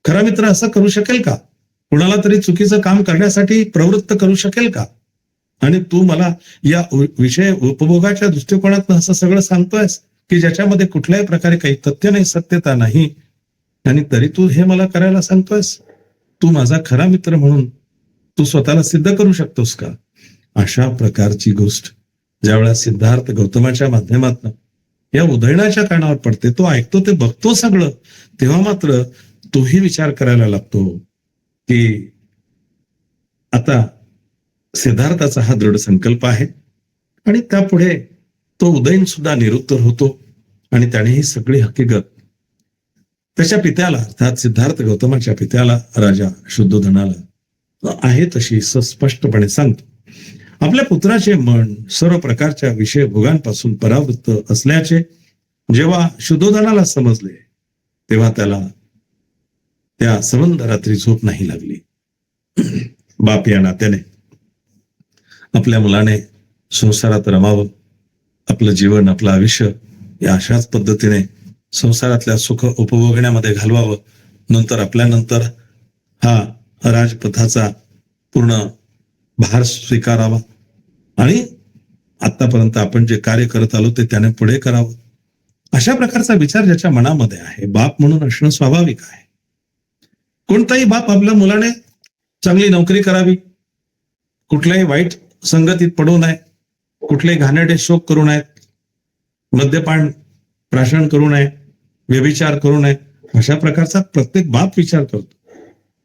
खरा मित्र असं करू शकेल का? कुणाला तरी चुकीचं काम करण्यासाठी प्रवृत्त करू शकेल का? आणि तू मला या विषय उपभोगाच्या दृष्टिकोनातून असं सगळं सांगतोयस की ज्याच्यामध्ये कुठल्याही प्रकारे काही तथ्य नाही, सत्यता नाही, आणि तरी तू हे मला करायला सांगतोयस. तू माझा खरा मित्र म्हणून तू स्वतःला सिद्ध करू शकतोस का? अशा प्रकारची गोष्ट ज्यावेळेला सिद्धार्थ गौतमाच्या माध्यमातून या उदयनाच्या कानावर पडते, तो ऐकतो, ते बघतो सगळं, तेव्हा मात्र तोही विचार करायला लागतो की आता सिद्धार्थाचा हा दृढ संकल्प आहे आणि त्यापुढे तो उदयन सुद्धा निरुत्तर होतो आणि त्याने ही सगळी हकीकत त्याच्या पित्याला, अर्थात सिद्धार्थ गौतमाच्या पित्याला, राजा शुद्धोधनाला आहे तशी स्पष्टपणे सांगतो. आपल्या पुत्राचे मन सर्व प्रकारच्या विषय भोगांपासून परावृत्त असल्याचे जेव्हा शुद्धोधनाला समजले तेव्हा त्याला त्या संबंध रात्री झोप नाही लागली. बाप या नात्याने आपल्या मुलाने संसारात रमावं, आपलं जीवन, आपलं आयुष्य या अशाच पद्धतीने संसारातल्या सुख उपभोगण्यामध्ये घालवावं. नंतर आपल्यानंतर हा राजपथाचा पूर्ण भार स्वीकारावा आणि आतापर्यंत आपण जे कार्य करत आलो ते त्याने पुढे करावं. अशा प्रकारचा विचार ज्याच्या मनामध्ये आहे, बाप म्हणून असणं स्वाभाविक आहे. कोणताही बाप आपल्या मुलाने चांगली नोकरी करावी, कुठल्याही वाईट संगतीत पडू नये, कुठलेही घाणेरडे शोक करू नयेत, मद्यपान प्राशन करू नये, व्यभिचार करू नये, अशा प्रकारचा प्रत्येक बाप विचार करतो.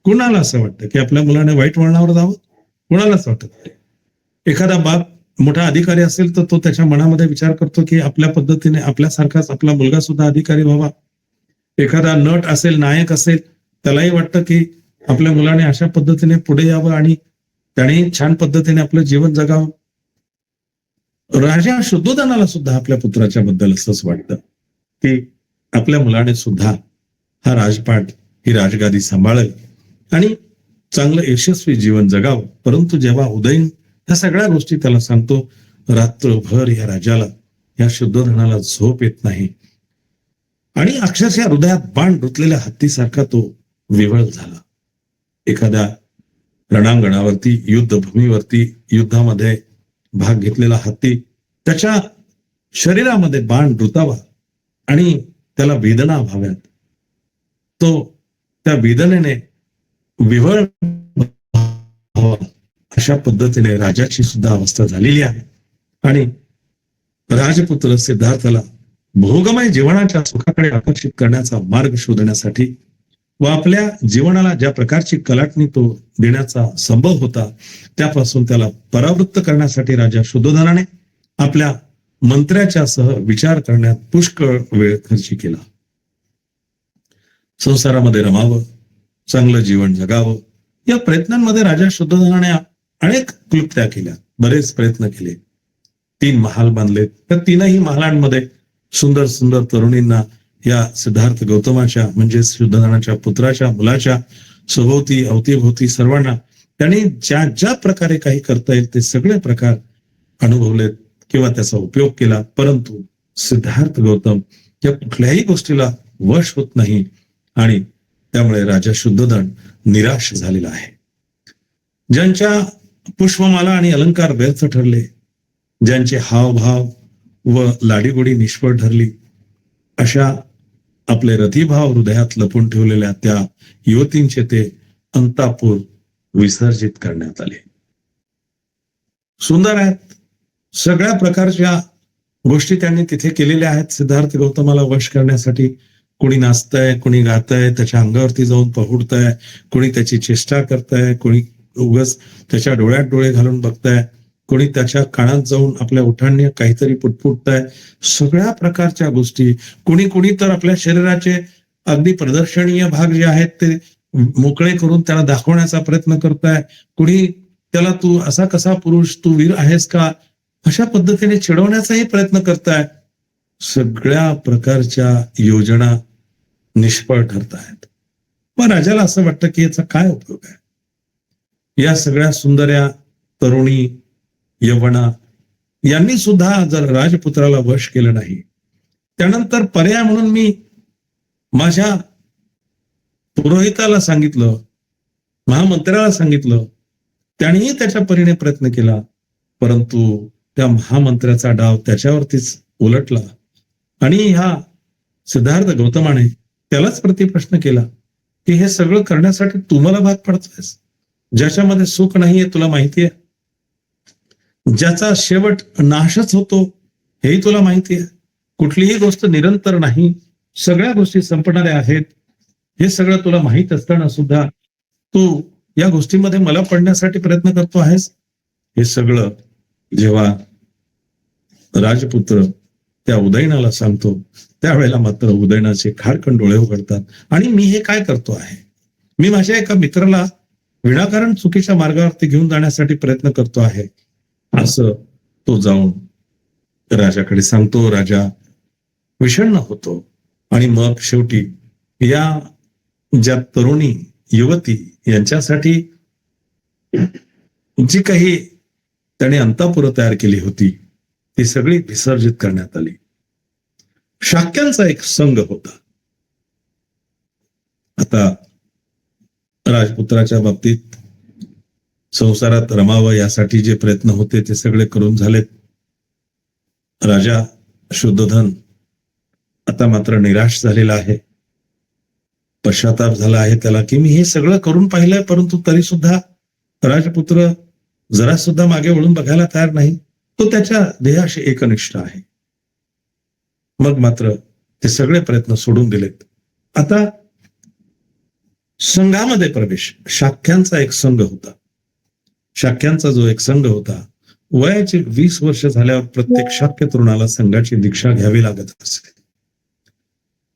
कुणाला असं वाटतं की आपल्या मुलाने वाईट वळणावर जावं? कुणालाच वाटत नाही. एखादा बाप मोठा अधिकारी असेल तर तो त्याच्या मनामध्ये विचार करतो की आपल्या पद्धतीने आपल्यासारखाच आपला मुलगा सुद्धा अधिकारी व्हावा. एखादा नट असेल, नायक असेल, त्यालाही वाटतं की आपल्या मुलाने अशा पद्धतीने पुढे यावं आणि त्याने छान पद्धतीने आपलं जीवन जगावं. राजा शुद्धोधनाला सुद्धा आपल्या पुत्राच्या बद्दल असंच वाटतं की आपल्या मुलाने सुद्धा हा राजपाट, ही राजगादी सांभाळेल आणि चांगलं यशस्वी जीवन जगावं. परंतु जेव्हा उदयन ह्या सगळ्या गोष्टी त्याला सांगतो, रात्रभर या राजाला, या शुद्धोधनाला झोप येत नाही आणि अक्षरशः हृदयात बाण रुतलेल्या हत्तीसारखा तो विव्हळ झाला. एखाद्या रणांगणावरती, युद्धभूमीवरती, युद्धामध्ये भाग घेतलेला हत्ती, त्याच्या शरीरामध्ये बाण रुतावा आणि त्याला वेदना व्हाव्यात, तो त्या वेदनेने विव्हळ व्हावा, अशा पद्धतीने राजाची सुद्धा अवस्था झालेली आहे. आणि राजपुत्र सिद्धार्थाला भोगमय जीवनाच्या सुखाकडे आकर्षित करण्याचा मार्ग शोधण्यासाठी व आपल्या जीवनाला ज्या प्रकारची कलाटणी तो देण्याचा संभव होता त्यापासून त्याला परावृत्त करण्यासाठी राजा शुद्धोधनाने आपल्या मंत्र्याच्या सह विचार करण्यात पुष्कळ वेळ खर्ची केला. संसारामध्ये रमावं, चांगलं जीवन जगावं, या प्रयत्नांमध्ये राजा शुद्धोधनाने अनेक क्लुप्त्या केल्या, बरेच प्रयत्न केले. 3 महाल बांधले. त्या 3ही महालांमध्ये सुंदर सुंदर तरुणींना या सिद्धार्थ गौतमाच्या म्हणजे शुद्धोधनाच्या पुत्राच्या मुलाच्या सभोवती अवतीभोवती सर्वांना त्यांनी ज्या ज्या प्रकारे काही करता येईल ते सगळे प्रकार अनुभवलेत किंवा त्याचा उपयोग केला. परंतु सिद्धार्थ गौतम या कुठल्याही गोष्टीला वश होत नाही आणि त्यामुळे राजा शुद्धोधन निराश झालेला आहे. ज्यांच्या पुष्पमाला आणि अलंकार व्यर्थ ठरले, ज्यांचे हावभाव व लाडीगोडी निष्फळ ठरली, अशा आपले रतिभाव हृदयात लपून ठेवलेल्या त्या युवतींचे ते अंतापूर विसर्जित करण्यात आले. सुंदर आहेत, सगळ्या प्रकारच्या गोष्टी त्यांनी तिथे केलेल्या आहेत सिद्धार्थ गौतमाला वश करण्यासाठी. कोणी नाचतंय, कोणी गातंय, त्याच्या अंगावरती जाऊन पहुडतंय, कोणी त्याची चेष्टा करताय, कोणी उगाच त्याच्या डोळ्यात डोळे घालून बघताय, कोणी त्याच्या कानात जाऊन आपल्या ओठांनी काहीतरी पुटपुटताय. सगळ्या प्रकारच्या गोष्टी, कोणी तर आपल्या शरीराचे अगदी प्रदर्शनीय भाग जे आहेत ते मोकळे करून त्याला दाखवण्याचा प्रयत्न करताय, कुणी त्याला तू असा कसा पुरुष, तू वीर आहेस का, अशा पद्धतीने चिडवण्याचाही प्रयत्न करताय. सगळ्या प्रकारच्या योजना निष्फळ ठरत आहेत. पण राजाला असं वाटतं की याचा काय उपयोग आहे. या सगळ्या सुंदर्या तरुणी यवना यांनी सुद्धा जर राजपुत्राला वश केलं नाही, त्यानंतर पर्याय म्हणून मी माझ्या पुरोहिताला सांगितलं, महामंत्र्याला सांगितलं, त्यानेही त्याच्या परीने प्रयत्न केला, परंतु त्या महामंत्र्याचा डाव त्याच्यावरतीच उलटला आणि ह्या सिद्धार्थ गौतमाने त्यालाच प्रतिप्रश्न केला की हे सगळं करण्यासाठी तू मला भाग पडतोयस, ज्याच्यामध्ये सुख नाहीये तुला माहितीये, ज्याचा शेवट नाशच होतो हेही तुला माहिती आहे, कुठलीही गोष्ट निरंतर नाही, सगळ्या गोष्टी संपणाऱ्या आहेत, हे सगळं तुला माहित असताना सुद्धा तू या गोष्टीमध्ये मला पडण्यासाठी प्रयत्न करतो आहेस. हे सगळं जेव्हा राजपुत्र त्या उदयनाला सांगतो त्यावेळेला मात्र उदयनाचे खाडकन डोळे उघडतात आणि मी हे काय करतो आहे, मी माझ्या एका मित्राला विनाकारण चुकीच्या मार्गावरती घेऊन जाण्यासाठी प्रयत्न करतो आहे, असं तो जाऊन राजाकडे सांगतो. राजा विषण्ण होतो आणि मग शेवटी या ज्या तरुणी युवती यांच्यासाठी जी काही त्याने अंतःपुरं तयार केली होती ती सगळी विसर्जित करण्यात आली. शाक्यांचा एक संघ होता. आता राजपुत्राच्या बाबतीत संसारात रमावं यासाठी जे प्रयत्न होते ते सगळे करून झालेत. राजा शुद्धोधन आता मात्र निराश झालेला आहे. पश्चाताप झाला आहे त्याला की मी हे सगळं करून पाहिलंय, परंतु तरी सुद्धा राजपुत्र जरा सुद्धा मागे वळून बघायला तयार नाही. तो त्याच्या ध्येयाशी एकनिष्ठ आहे. मग मात्र ते सगळे प्रयत्न सोडून दिलेत. आता संघामध्ये प्रवेश, शाक्यांचा एक संघ होता. शाक्यांचा जो एक संघ होता, वयाची 20 वर्ष झाल्यावर प्रत्येक शाक्य तरुणाला संघाची दीक्षा घ्यावी लागत असे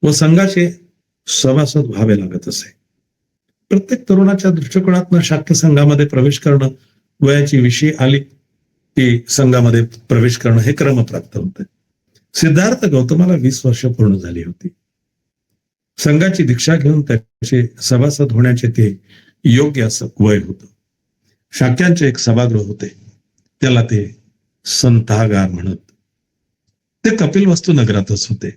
व संघाचे सभासद व्हावे लागत असे. प्रत्येक तरुणाच्या दृष्टिकोनातून शाक्य संघामध्ये प्रवेश करणं, वयाची विषय आली की संघामध्ये प्रवेश करणं हे क्रमप्राप्त होते. सिद्धार्थ गौतमाला 20 वर्ष पूर्ण झाली होती. संघाची दीक्षा घेऊन त्याचे सभासद होण्याचे ते योग्य असं वय होतं. शाक्यांचे एक सभागृह होते, त्याला ते संथागार म्हणत. ते कपिलवस्तू नगरातच होते.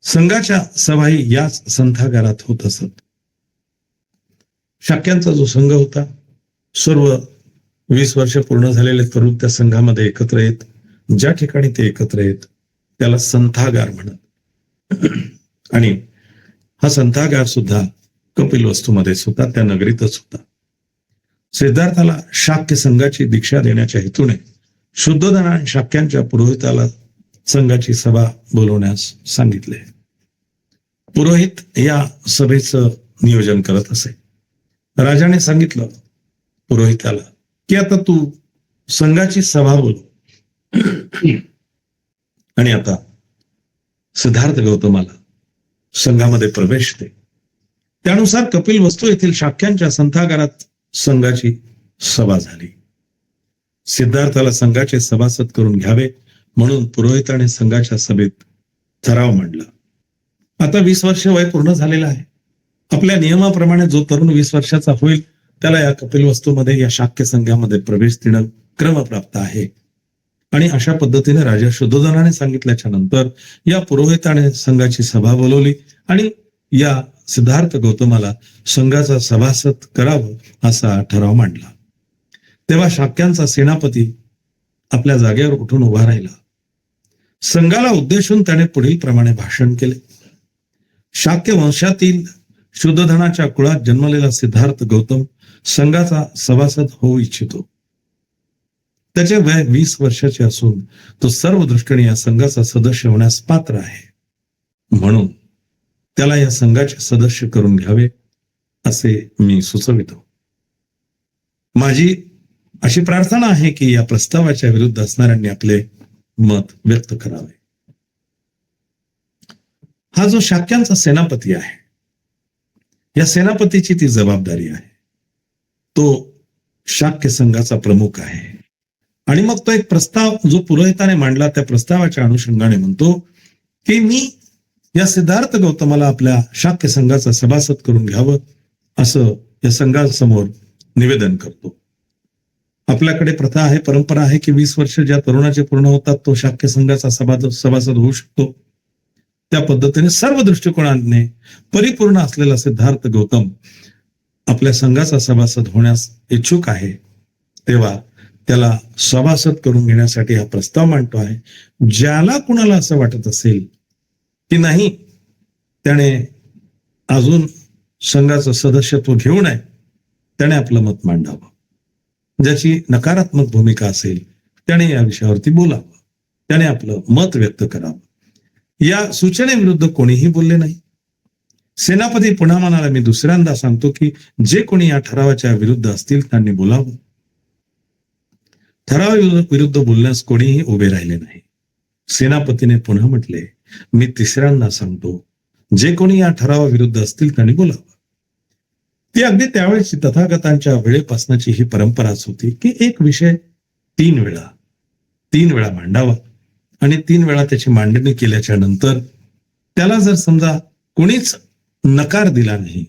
संघाच्या सभाही याच संथागारात होत असत. शाक्यांचा जो संघ होता, सर्व 20 वर्ष पूर्ण झालेले तरुण त्या संघामध्ये एकत्र येत. ज्या ठिकाणी ते एकत्र येत त्याला संथागार म्हणत. आणि हा संथागार सुद्धा कपिलवस्तूमध्येच होता, त्या नगरीतच होता. सिद्धार्थाला शाक्य संघाची दीक्षा देण्याच्या हेतूने शुद्धोधनाने शाक्यांच्या पुरोहिताला संघाची सभा बोलवण्यास सांगितले. पुरोहित या सभेचं नियोजन करत असे. राजाने सांगितलं पुरोहिताला की आता तू संघाची सभा बोलव. आणि आता सिद्धार्थ गौतमाला संघामध्ये प्रवेश दे. त्यानुसार कपिलवस्तू येथील शाक्यांच्या संथागारात संघाची सभा झाली. सिद्धार्थाला संघाचे सभासद करून घ्यावे म्हणून पुरोहिताने संघाच्या सभेत ठराव मांडला. आता 20 वर्ष वय पूर्ण झालेलं आहे. आपल्या नियमाप्रमाणे जो तरुण 20 वर्षाचा होईल त्याला या कपिलवस्तूमध्ये, या शाक्य संघामध्ये प्रवेश देणं क्रमप्राप्त आहे. आणि अशा पद्धतीने राजा शुद्धोधनाने सांगितल्याच्या नंतर या पुरोहिताने संघाची सभा बोलवली आणि या सिद्धार्थ गौतमाला संघाचा सभासद करावं असा ठराव मांडला. तेव्हा शाक्यांचा सेनापती आपल्या जागेवर उठून उभा राहिला. संघाला उद्देशून त्याने पुढील प्रमाणे भाषण केले. शाक्य वंशातील शुद्धोधनाच्या कुळात जन्मलेला सिद्धार्थ गौतम संघाचा सभासद होऊ इच्छितो. त्याचे वय 20 वर्षाचे असून तो सर्व दृष्टीने या संघाचा सदस्य होण्यास पात्र आहे. म्हणून त्याला या संघाचे सदस्य करून घ्यावे असे मी सुचवितो. माझी अशी प्रार्थना आहे की या प्रस्तावाच्या विरुद्ध असणाऱ्यांनी आपले मत व्यक्त करावे. हा जो शाक्यांचा सेनापती आहे, या सेनापतीची ती जबाबदारी आहे. तो शाक्य संघाचा प्रमुख आहे. आणि मग तो एक प्रस्ताव जो पुरोहिताने मांडला त्या प्रस्तावाच्या अनुषंगाने म्हणतो की मी या सिद्धार्थ गौतमाला आपल्या शाक्य संघाचा सभासद करून घ्यावं असं या संघासमोर निवेदन करतो. आपल्याकडे प्रथा आहे, परंपरा आहे की 20 वर्ष ज्या तरुणाचे पूर्ण होतात तो शाक्य संघाचा सभासद होऊ शकतो. त्या पद्धतीने सर्व दृष्टिकोनाने परिपूर्ण असलेला सिद्धार्थ गौतम आपल्या संघाचा सभासद होण्यास इच्छुक आहे. तेव्हा त्याला सभासद करून घेण्यासाठी हा प्रस्ताव मांडतो आहे. ज्याला कुणाला असं वाटत असेल की नाही त्याने अजून संघाचं सदस्यत्व घेऊ नये, त्याने आपलं मत मांडावं. ज्याची नकारात्मक भूमिका असेल त्याने या विषयावरती बोलावं, त्याने आपलं मत व्यक्त करावं. या सूचनेविरुद्ध कोणीही बोलले नाही. सेनापती पुन्हा म्हणाला, मी दुसऱ्यांदा सांगतो की जे कोणी या ठरावाच्या विरुद्ध असतील त्यांनी बोलावं. ठरावाविरुद्ध बोलण्यास कोणीही उभे राहिले नाही. सेनापतीने पुन्हा म्हटले, मी तिसऱ्यांदा सांगतो, जे कोणी या ठरावाविरुद्ध असतील त्यांनी बोलावं. ती अगदी त्यावेळेची तथागतांच्या वेळेपासनाची ही परंपराच होती की एक विषय 3 वेळा मांडावा आणि 3 वेळा त्याची मांडणी केल्याच्या नंतर त्याला जर समजा कोणीच नकार दिला नाही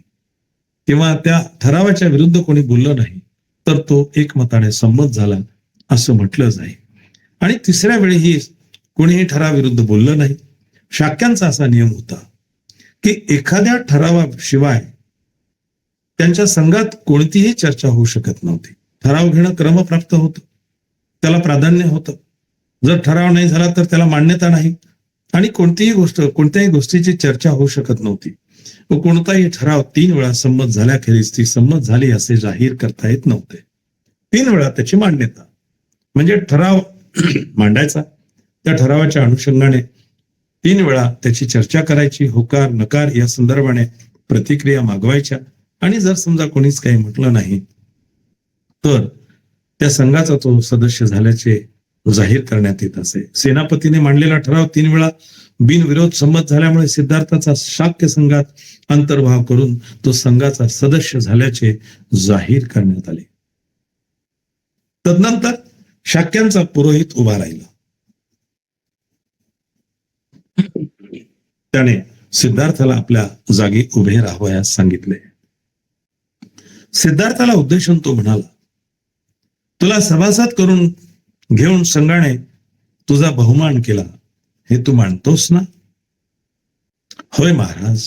किंवा त्या ठरावाच्या विरुद्ध कोणी बोललं नाही तर तो एकमताने संमत झाला असं म्हटलं जाईल. आणि तिसऱ्या वेळीही कोणीही ठराविरुद्ध बोललं नाही. शाक्यांचा असा नियम होता की एखाद्या ठरावाशिवाय त्यांच्या संघात कोणतीही चर्चा होऊ शकत नव्हती. ठराव घेणं क्रमप्राप्त होतं, त्याला प्राधान्य होतं. जर ठराव नाही झाला तर त्याला मान्यता नाही आणि कोणत्याही गोष्टीची चर्चा होऊ शकत नव्हती व कोणताही ठराव 3 वेळा संमत झाल्याखेरीज ती संमत झाली असे जाहीर करता येत नव्हते. 3 वेळा त्याची मान्यता म्हणजे ठराव मांडायचा, त्या ठरावाच्या अनुषंगाने 3 वेळा त्याची चर्चा करायची, होकार नकार या संदर्भाने प्रतिक्रिया मागवायच्या आणि जर समजा कोणीच काही म्हटलं नाही तर त्या संघाचा तो सदस्य झाल्याचे जाहीर करण्यात येत असे. सेनापतीने मांडलेला ठराव 3 वेळा बिनविरोध संमत झाल्यामुळे सिद्धार्थाचा शाक्य संघात अंतर्भाव करून तो संघाचा सदस्य झाल्याचे जाहीर करण्यात आले. तदनंतर शाक्यांचा पुरोहित उभा राहिला. त्याने सिद्धार्थाला आपल्या जागी उभे राहावयास सांगितले. सिद्धार्थाला उद्देशून तो म्हणाला, तुला सभासद करून घेऊन संघाने तुझा बहुमान केला हे तू मानतोस ना? होय महाराज,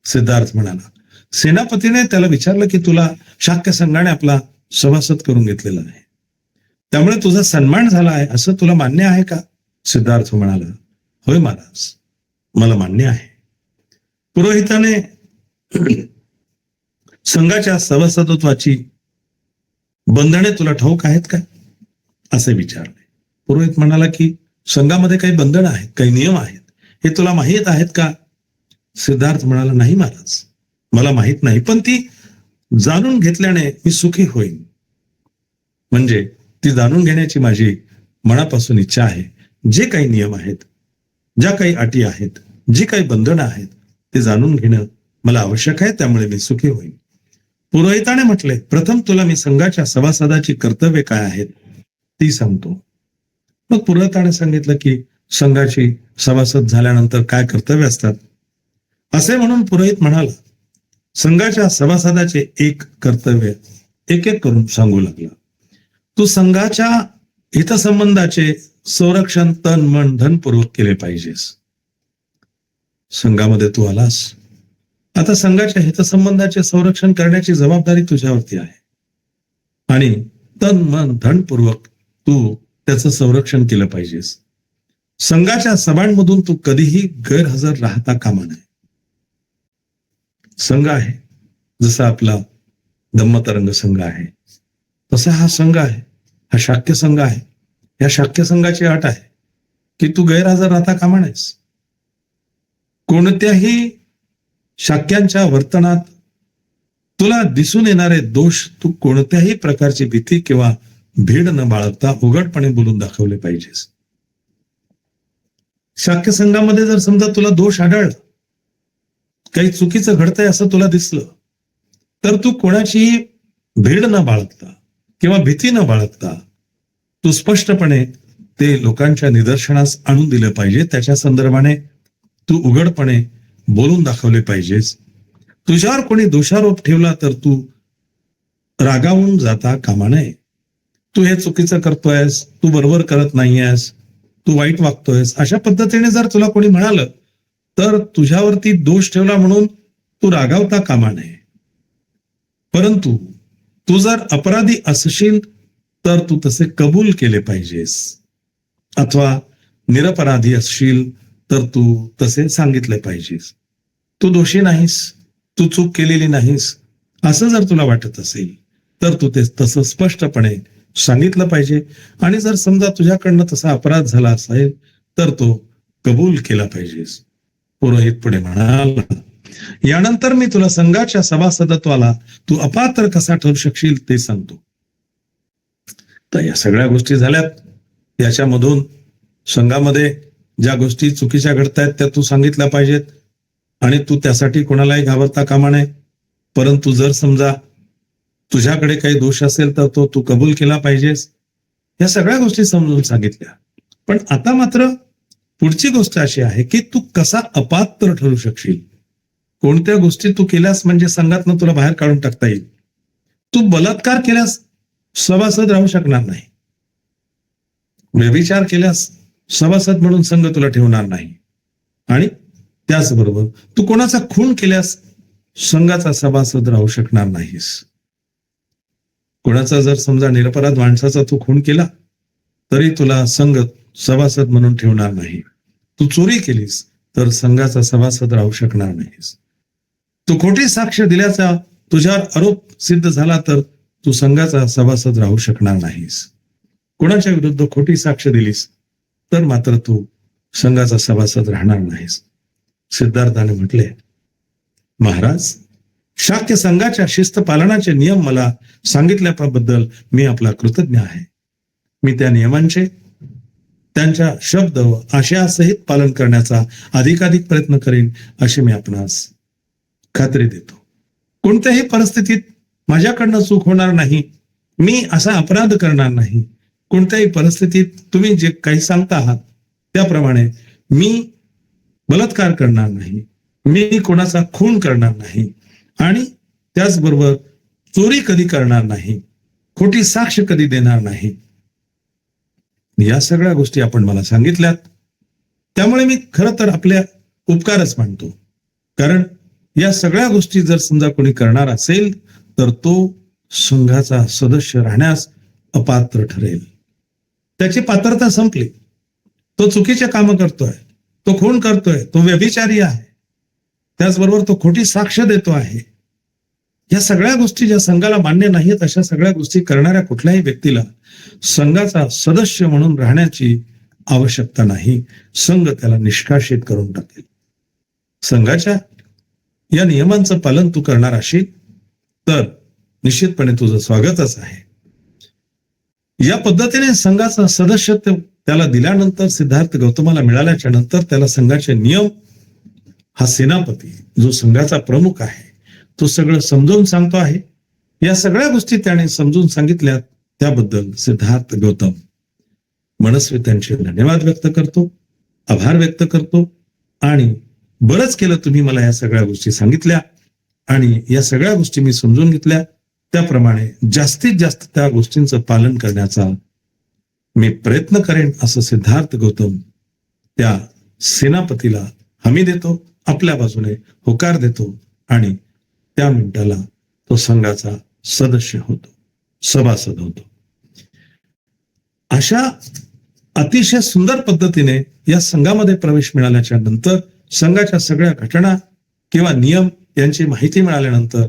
सिद्धार्थ म्हणाला. सेनापतीने त्याला विचारलं की तुला शाक्य संघाने आपला सभासद करून घेतलेला आहे, त्यामुळे तुझा सन्मान झाला आहे असं तुला मान्य आहे का? सिद्धार्थ म्हणाला, होय महाराज, मला मान्य आहे. पुरोहिताने संघाच्या सभासदत्वाची बंधने तुला ठाऊक आहेत का असे विचारले. पुरोहित म्हणाला की संघामध्ये काही बंधनं आहेत, काही नियम आहेत, हे तुला माहीत आहेत का? सिद्धार्थ म्हणाला, नाही महाराज, मला माहीत नाही, पण ती जाणून घेतल्याने मी सुखी होईन. म्हणजे ती जाणून घेण्याची माझी मनापासून इच्छा आहे. जे काही नियम आहेत, ज्या काही अटी आहेत, जी काही बंधनं आहेत ते जाणून घेणं मला आवश्यक आहे, त्यामुळे मी सुखी होईन. पुरोहिताने म्हटले, प्रथम तुला मी संघाच्या सभासदाची कर्तव्य काय आहेत ती सांगतो. मग पुरोहिताने सांगितलं की संघाची सभासद झाल्यानंतर काय कर्तव्य असतात. असे म्हणून पुरोहित म्हणाला, संघाच्या सभासदाचे एक कर्तव्य एक एक करून सांगू लागला. तू संघाच्या हितसंबंधाचे संरक्षण तन मन धनपूर्वक केले पाहिजेस. संघामध्ये तू आलास, आता संघाच्या हितसंबंधाचे संरक्षण करण्याची जबाबदारी तुझ्यावरती आहे आणि तन मन धनपूर्वक तू त्याचं संरक्षण केलं पाहिजेस. संघाच्या सभांमधून तू कधीही गैरहजर राहता कामा नये. संघ आहे जसा आपला धम्मतरंग संघ आहे तसा हा संघ आहे, हा शाक्य संघ आहे. या शाक्य संघाची अट आहे की तू गैरहजर राहता कामा नयेस. कोणत्याही शाक्यांच्या वर्तनात तुला दिसून येणारे दोष तू कोणत्याही प्रकारची भीती किंवा भीड न बाळगता उघडपणे बोलून दाखवले पाहिजेस. शाक्य संघामध्ये जर समजा तुला दोष आढळला, काही चुकीचं घडतंय असं तुला दिसलं, तर तू कोणाचीही भीड न बाळगता किंवा भीती न बाळगता तू स्पष्टपणे ते लोकांच्या निदर्शनास आणून दिलं पाहिजे. त्याच्या संदर्भाने तू उघडपणे बोलून दाखवले पाहिजेस. तुझ्यावर कोणी दोषारोप ठेवला तर तू रागावून जाता कामा नये. तू हे चुकीचं करतोयस, तू बरोबर करत नाहीयेस, तू वाईट वागतोयस, अशा पद्धतीने जर तुला कोणी म्हणालं तर तुझ्यावरती दोष ठेवला म्हणून तू रागावता कामा नये. परंतु तू जर अपराधी असशील तर तू तसे कबूल केले पाहिजेस, अथवा निरपराधी असशील तर तू तसे सांगितले पाहिजेस. तू दोषी नाहीस, तू चूक केलेली नाहीस असं जर तुला वाटत असेल तर तू ते तसं स्पष्टपणे सांगितलं पाहिजे. आणि जर समजा तुझ्याकडनं तसा अपराध झाला असेल तर तो कबूल केला पाहिजेस. पुरोहित पुढे म्हणाला, यानंतर मी तुला संघाच्या सभासदत्वाला तू अपात्र कसा ठरू शकशील ते सांगतो. तर या सगळ्या गोष्टी झाल्यात. याच्यामधून संघामध्ये ज्या गोष्टी चुकीच्या घडतायत त्या तू सांगितल्या पाहिजेत आणि तू त्यासाठी कोणालाही घाबरता कामा नये. परंतु जर समजा तुझ्याकडे काही दोष असेल तर तो तू कबूल केला पाहिजेस. या सगळ्या गोष्टी समजून सांगितल्या. पण आता मात्र पुढची गोष्ट अशी आहे की तू कसा अपात्र ठरू शकशील कोणत्या गोष्टी तू केल्यास म्हणजे संघातनं तुला बाहेर काढून टाकता येईल. तू बलात्कार केल्यास सभासद राहू शकणार नाही. व्यभिचार केल्यास सभासद म्हणून संघ तुला ठेवणार नाही. आणि त्याचबरोबर तू कोणाचा खून केल्यास संघाचा सभासद राहू शकणार नाहीस. कोणाचा जर समजा निरपराध माणसाचा तू खून केला तरी तुला संघ सभासद म्हणून ठेवणार नाही. तू चोरी केलीस तर संघाचा सभासद राहू शकणार नाहीस. तू खोटी साक्ष दिल्याचा तुझ्यावर आरोप सिद्ध झाला तर तू संघाचा सभासद राहू शकणार नाहीस. कोणाच्या विरुद्ध खोटी साक्ष दिलीस तर मात्र तू संघाचा सभासद राहणार नाहीस. सिद्धार्थाने म्हटले, महाराज, शाक्य संघाच्या शिस्त पालनाचे नियम मला सांगितल्याबद्दल मी आपला कृतज्ञ आहे. मी त्या नियमांचे त्यांच्या शब्द व आशयासहित पालन करण्याचा अधिकाधिक प्रयत्न करीन अशी मी आपणास खात्री देतो. कोणत्याही परिस्थितीत माझ्याकडनं चूक होणार नाही. मी असा अपराध करणार नाही. कोणत्याही परिस्थितीत तुम्ही जे काही सांगता आहात त्याप्रमाणे मी बलात्कार करणार नाही. मी कोणाचा खून करणार नाही आणि त्याचबरोबर चोरी कधी करणार नाही. खोटी साक्ष कधी देणार नाही. या सगळ्या गोष्टी आपण मला सांगितल्यात. त्यामुळे मी खरं तर आपल्या उपकारच मानतो. कारण या सगळ्या गोष्टी जर समजा कोणी करणार असेल तर तो संघाचा सदस्य राहण्यास अपात्र ठरेल. त्याची पात्रता संपली. तो चुकीचे कामं करतोय, तो खून करतोय, तो व्यभिचारी आहे, त्याचबरोबर तो खोटी साक्ष देतो आहे. या सगळ्या गोष्टी ज्या संघाला मान्य नाहीत अशा सगळ्या गोष्टी करणाऱ्या कुठल्याही व्यक्तीला संघाचा सदस्य म्हणून राहण्याची आवश्यकता नाही. संघ त्याला निष्कासित करून टाकेल. संघाच्या या नियमांचं पालन तू करणार असेल तर निश्चितपणे तुझं स्वागतच आहे. या पद्धतीने संघाचा सदस्यत्व त्याला दिल्यानंतर सिद्धार्थ गौतमाला मिळाल्याच्या नंतर त्याला संघाचे नियम हा सेनापती जो संघाचा प्रमुख आहे तो सगळं समजून सांगतो आहे. या सगळ्या गोष्टी त्याने समजून सांगितल्या त्याबद्दल सिद्धार्थ गौतम मनस्वी त्यांचे धन्यवाद व्यक्त करतो, आभार व्यक्त करतो आणि बरंच केलं तुम्ही मला या सगळ्या गोष्टी सांगितल्या आणि या सगळ्या गोष्टी मी समजून घेतल्या. त्याप्रमाणे जास्तीत जास्त त्या गोष्टींचं पालन करण्याचा मी प्रयत्न करेन असं सिद्धार्थ गौतम त्या सेनापतीला हमी देतो, आपल्या बाजूने होकार देतो आणि त्या मिनिटाला तो संघाचा सदस्य होतो, सभासद होतो. अशा अतिशय सुंदर पद्धतीने या संघामध्ये प्रवेश मिळाल्याच्या नंतर संघाच्या सगळ्या घटना किंवा नियम यांची माहिती मिळाल्यानंतर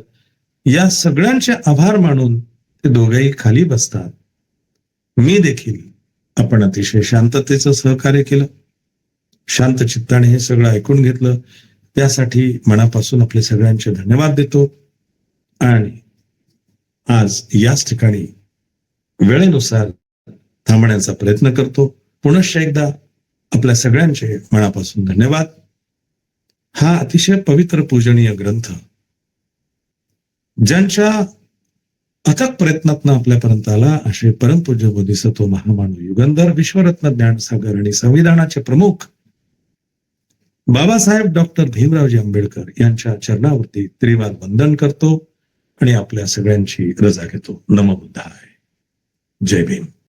या सगळ्यांचे आभार मानून ते दोघेही खाली बसतात. मी देखील आपण अतिशय शांततेचं सहकार्य केलं, शांत चित्ताने हे सगळं ऐकून घेतलं. त्यासाठी मनापासून आपले सगळ्यांचे धन्यवाद देतो आणि आज याच ठिकाणी वेळेनुसार थांबण्याचा प्रयत्न करतो. पुनश्च एकदा आपल्या सगळ्यांचे मनापासून धन्यवाद. हा अतिशय पवित्र पूजनीय ग्रंथ ज्यांच्या अथक प्रयत्नातनं आपल्यापर्यंत आला असे परमपूज्य बोधिसत्व महामानव युगंधर विश्वरत्न ज्ञानसागर आणि संविधानाचे प्रमुख बाबासाहेब डॉक्टर भीमरावजी आंबेडकर यांच्या चरणावरती त्रिवार वंदन करतो आणि आपल्या सगळ्यांची रजा घेतो. नमो बुद्धाय. जय भीम.